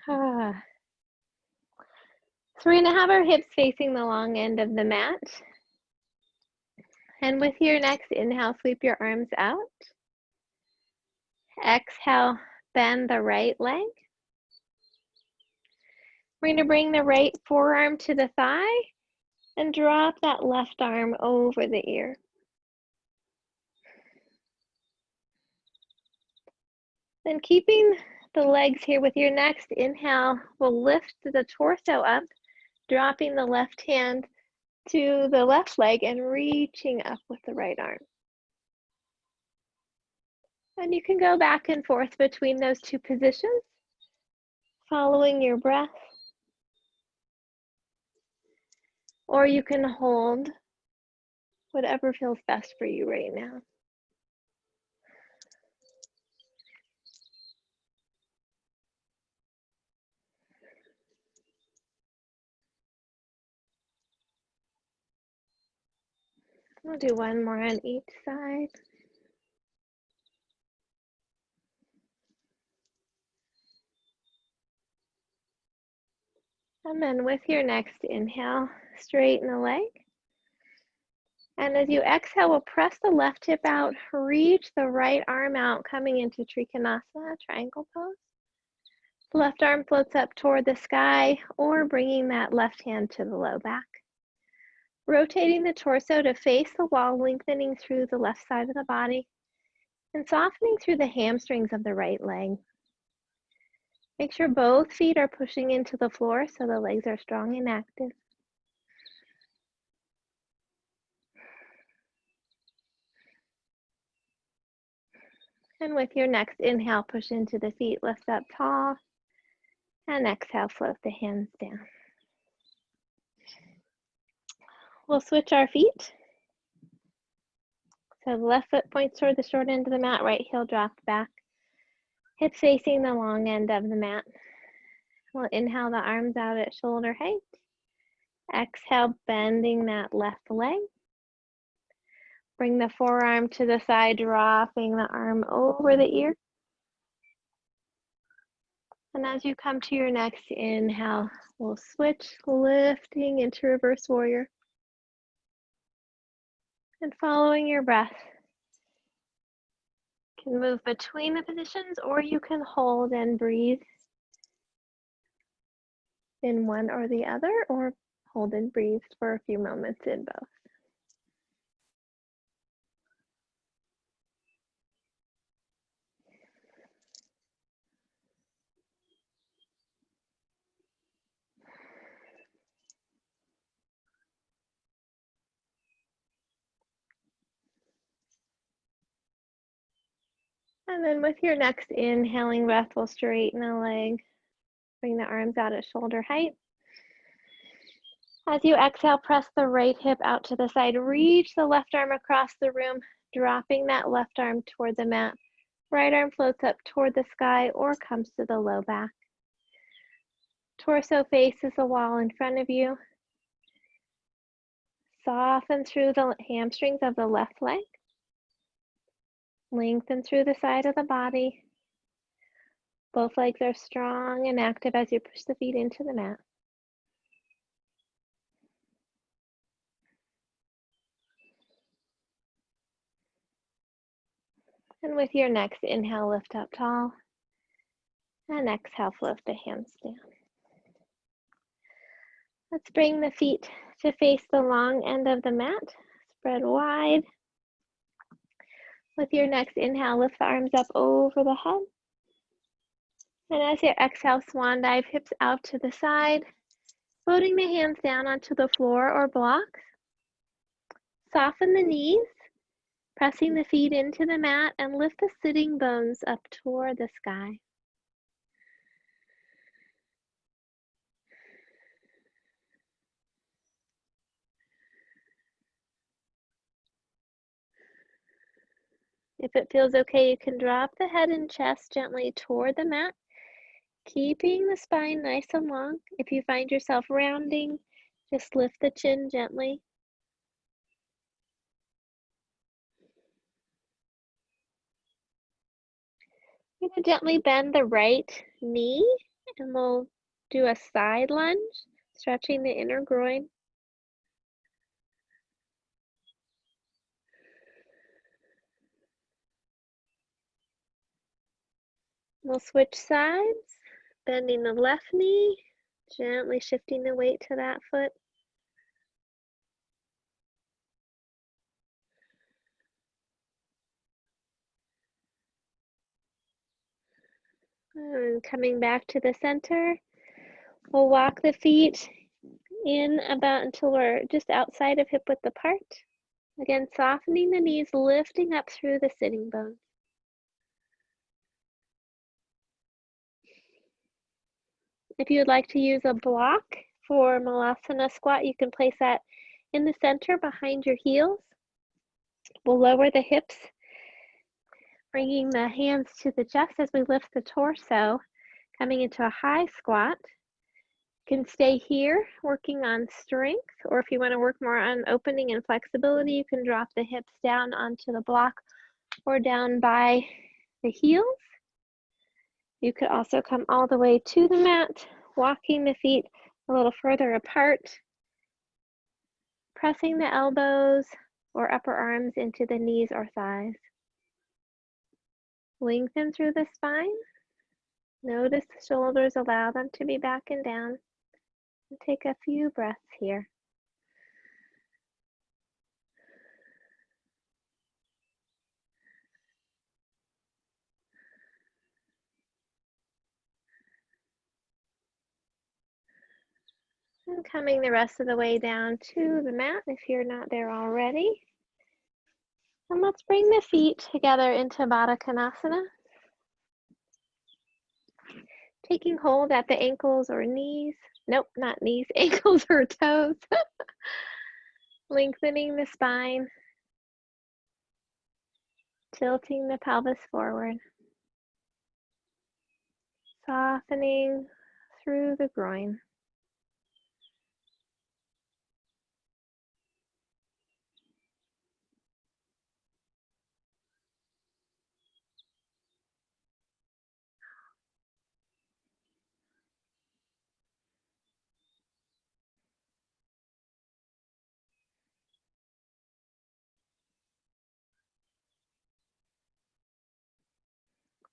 So we're going to have our hips facing the long end of the mat. And with your next inhale, sweep your arms out. Exhale, bend the right leg. We're going to bring the right forearm to the thigh and drop that left arm over the ear. Then keeping the legs here with your next inhale, we'll lift the torso up, dropping the left hand to the left leg and reaching up with the right arm. And you can go back and forth between those two positions, following your breath. Or you can hold whatever feels best for you right now. We'll do one more on each side. And then with your next inhale, straighten the leg. And as you exhale, we'll press the left hip out, reach the right arm out, coming into Trikonasana, triangle pose. The left arm floats up toward the sky, or bringing that left hand to the low back. Rotating the torso to face the wall, lengthening through the left side of the body, and softening through the hamstrings of the right leg. Make sure both feet are pushing into the floor so the legs are strong and active. And with your next inhale, push into the feet, lift up tall, and exhale, float the hands down. We'll switch our feet. So the left foot points toward the short end of the mat, right heel dropped back, hips facing the long end of the mat. We'll inhale the arms out at shoulder height. Exhale, bending that left leg. Bring the forearm to the side, dropping the arm over the ear. And as you come to your next inhale, we'll switch, lifting into reverse warrior. And following your breath, you can move between the positions, or you can hold and breathe in one or the other, or hold and breathe for a few moments in both. And then with your next inhaling breath, we'll straighten the leg, bring the arms out at shoulder height. As you exhale, press the right hip out to the side. Reach the left arm across the room, dropping that left arm toward the mat. Right arm floats up toward the sky or comes to the low back. Torso faces the wall in front of you. Soften through the hamstrings of the left leg. Lengthen through the side of the body. Both legs are strong and active as you push the feet into the mat. And with your next inhale, lift up tall. And exhale, float the hands down. Let's bring the feet to face the long end of the mat. Spread wide. With your next inhale, lift the arms up over the head. And as you exhale, swan dive, hips out to the side. Floating the hands down onto the floor or blocks. Soften the knees. Pressing the feet into the mat and lift the sitting bones up toward the sky. If it feels okay, you can drop the head and chest gently toward the mat, keeping the spine nice and long. If you find yourself rounding, just lift the chin gently. You're going to gently bend the right knee, and we'll do a side lunge, stretching the inner groin. We'll switch sides, bending the left knee, gently shifting the weight to that foot. And coming back to the center, we'll walk the feet in about until we're just outside of hip width apart. Again, softening the knees, lifting up through the sitting bones. If you would like to use a block for Malasana squat, you can place that in the center behind your heels. We'll lower the hips, bringing the hands to the chest as we lift the torso, coming into a high squat. You can stay here working on strength, or if you want to work more on opening and flexibility, you can drop the hips down onto the block or down by the heels. You could also come all the way to the mat, walking the feet a little further apart, pressing the elbows or upper arms into the knees or thighs. Lengthen through the spine. Notice the shoulders, allow them to be back and down. And take a few breaths here. And coming the rest of the way down to the mat if you're not there already. And let's bring the feet together into Baddha Konasana. Taking hold at the ankles or knees. Nope, not knees, ankles or toes. Lengthening the spine. Tilting the pelvis forward. Softening through the groin.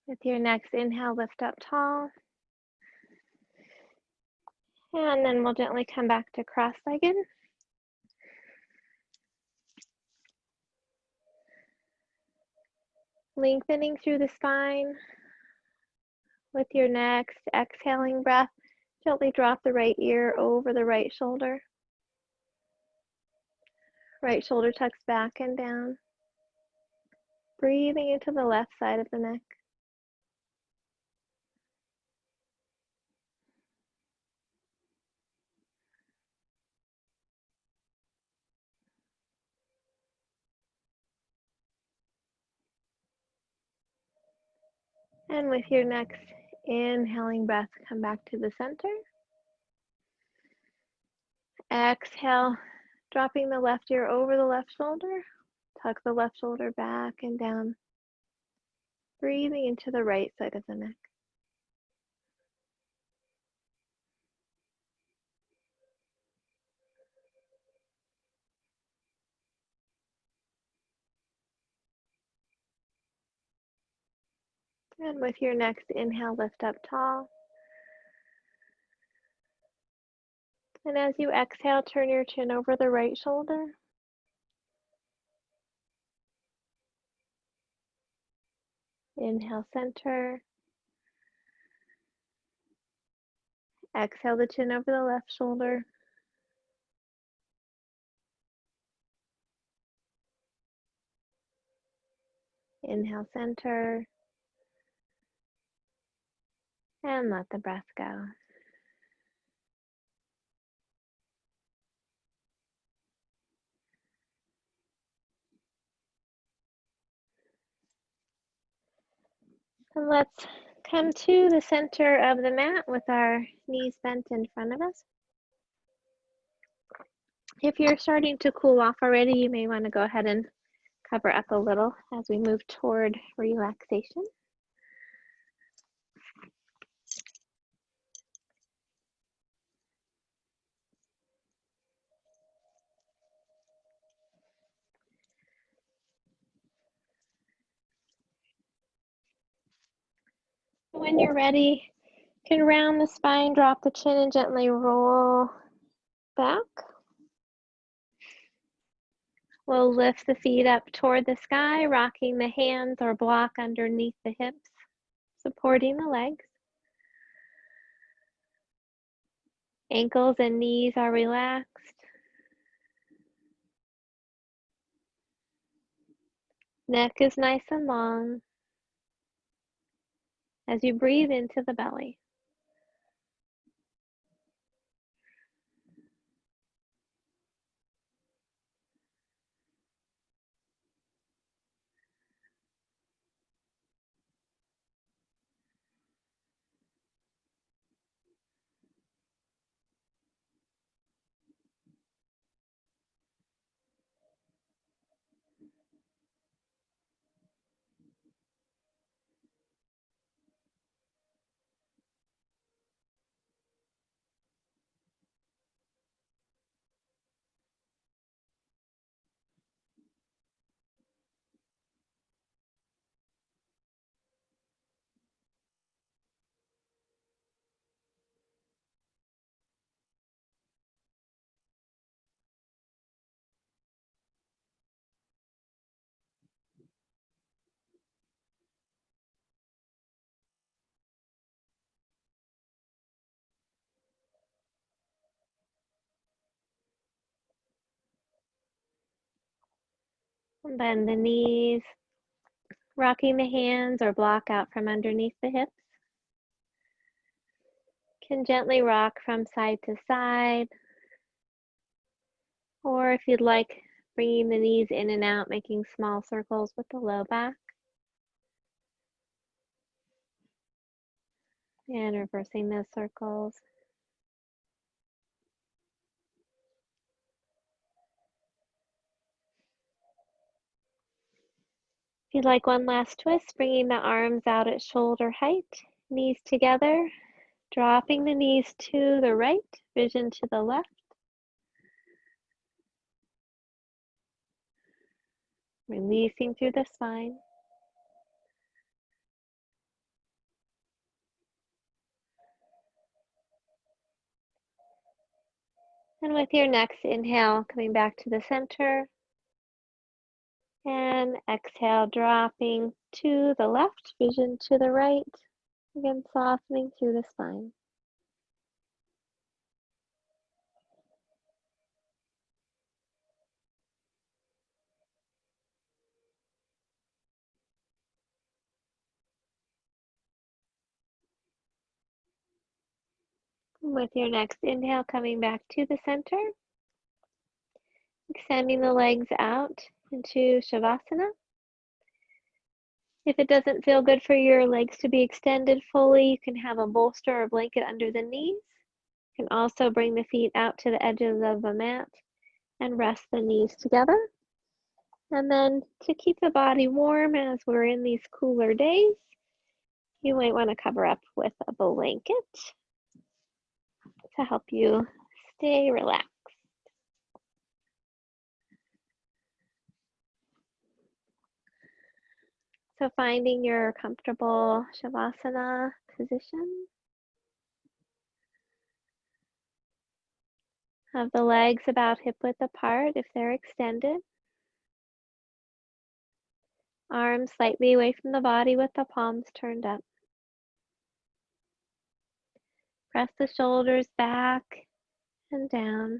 With your next inhale, lift up tall. And then we'll gently come back to cross-legged. Lengthening through the spine. With your next exhaling breath, gently drop the right ear over the right shoulder. Right shoulder tucks back and down. Breathing into the left side of the neck. And with your next inhaling breath, come back to the center. Exhale, dropping the left ear over the left shoulder. Tuck the left shoulder back and down. Breathing into the right side of the neck. And with your next inhale, lift up tall. And as you exhale, turn your chin over the right shoulder. Inhale, center. Exhale the chin over the left shoulder. Inhale, center. And let the breath go. And let's come to the center of the mat with our knees bent in front of us. If you're starting to cool off already, you may want to go ahead and cover up a little as we move toward relaxation. When you're ready, you can round the spine, drop the chin, and gently roll back. We'll lift the feet up toward the sky, rocking the hands or block underneath the hips, supporting the legs. Ankles and knees are relaxed. Neck is nice and long as you breathe into the belly. Bend the knees, rocking the hands or block out from underneath the hips. Can gently rock from side to side, or if you'd like, bringing the knees in and out, making small circles with the low back. And reversing those circles. If you'd like one last twist, bringing the arms out at shoulder height, knees together, dropping the knees to the right, vision to the left. Releasing through the spine. And with your next inhale, coming back to the center. And exhale, dropping to the left, vision to the right. Again, softening through the spine. With your next inhale, coming back to the center, extending the legs out into Shavasana. If it doesn't feel good for your legs to be extended fully, you can have a bolster or blanket under the knees. You can also bring the feet out to the edges of the mat and rest the knees together. And then to keep the body warm as we're in these cooler days, you might want to cover up with a blanket to help you stay relaxed. So finding your comfortable Shavasana position. Have the legs about hip width apart if they're extended. Arms slightly away from the body with the palms turned up. Press the shoulders back and down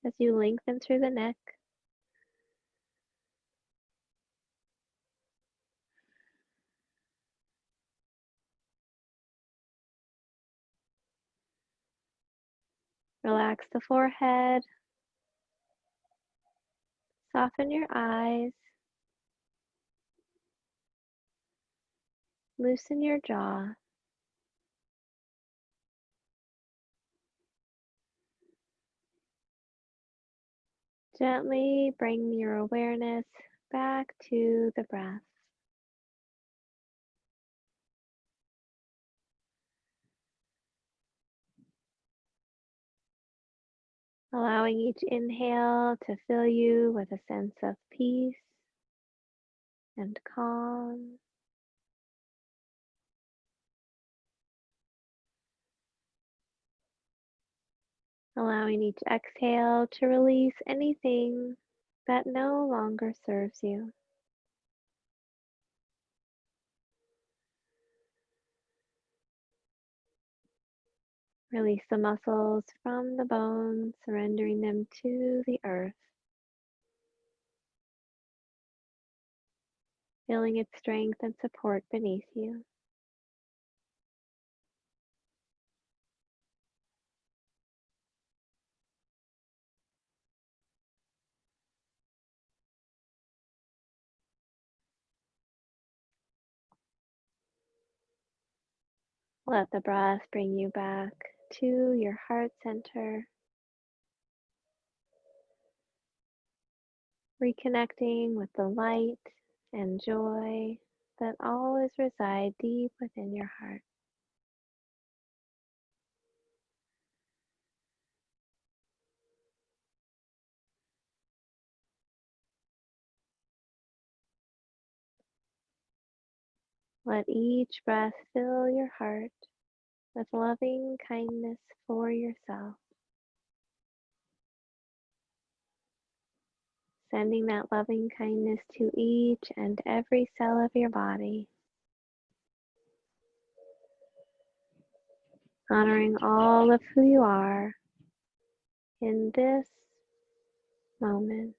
as you lengthen through the neck. Relax the forehead. Soften your eyes. Loosen your jaw. Gently bring your awareness back to the breath. Allowing each inhale to fill you with a sense of peace and calm. Allowing each exhale to release anything that no longer serves you. Release the muscles from the bones, surrendering them to the earth. Feeling its strength and support beneath you. Let the breath bring you back to your heart center. Reconnecting with the light and joy that always reside deep within your heart. Let each breath fill your heart with loving kindness for yourself. Sending that loving kindness to each and every cell of your body. Honoring all of who you are in this moment.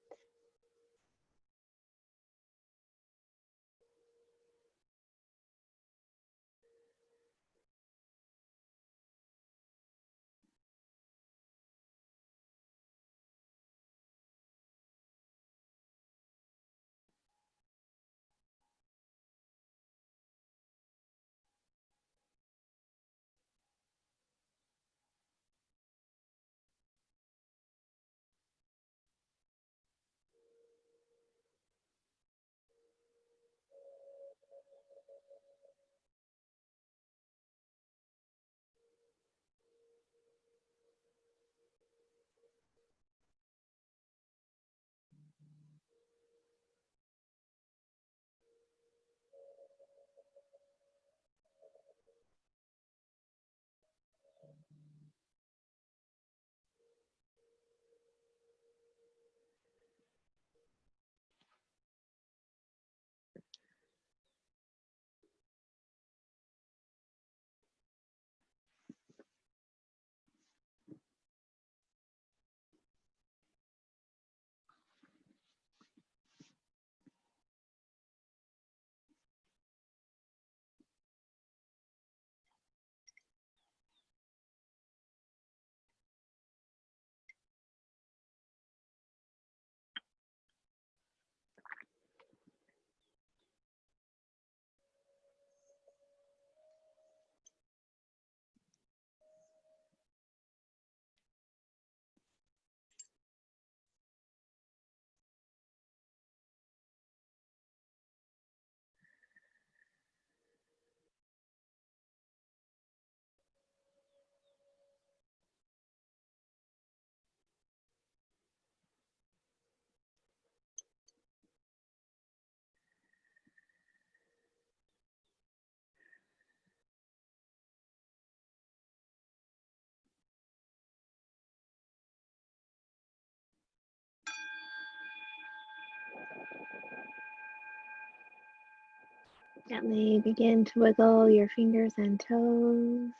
Gently begin to wiggle your fingers and toes,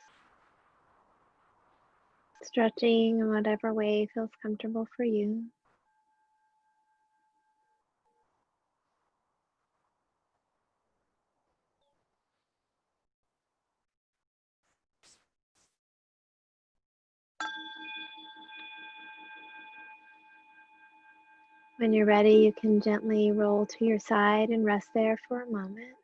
stretching in whatever way feels comfortable for you. When you're ready, you can gently roll to your side and rest there for a moment.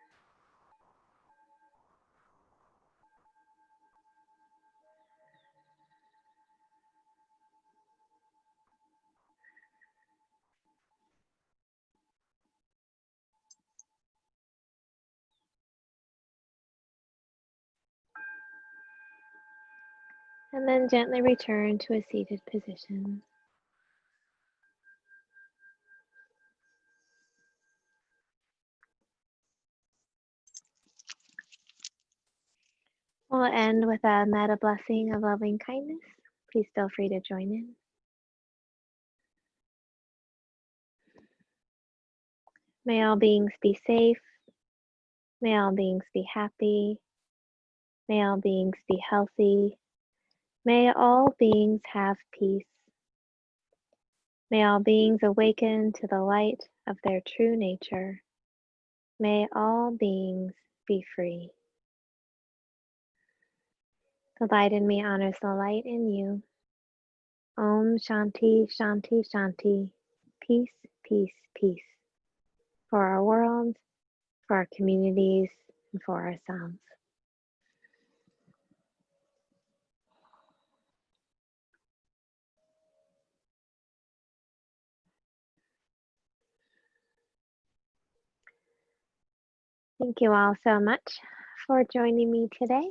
And then gently return to a seated position. We'll end with a metta blessing of loving kindness. Please feel free to join in. May all beings be safe. May all beings be happy. May all beings be healthy. May all beings have peace. May all beings awaken to the light of their true nature. May all beings be free. The light in me honors the light in you. Om Shanti, Shanti, Shanti. Peace, peace, peace. For our world, for our communities, and for ourselves. Thank you all so much for joining me today.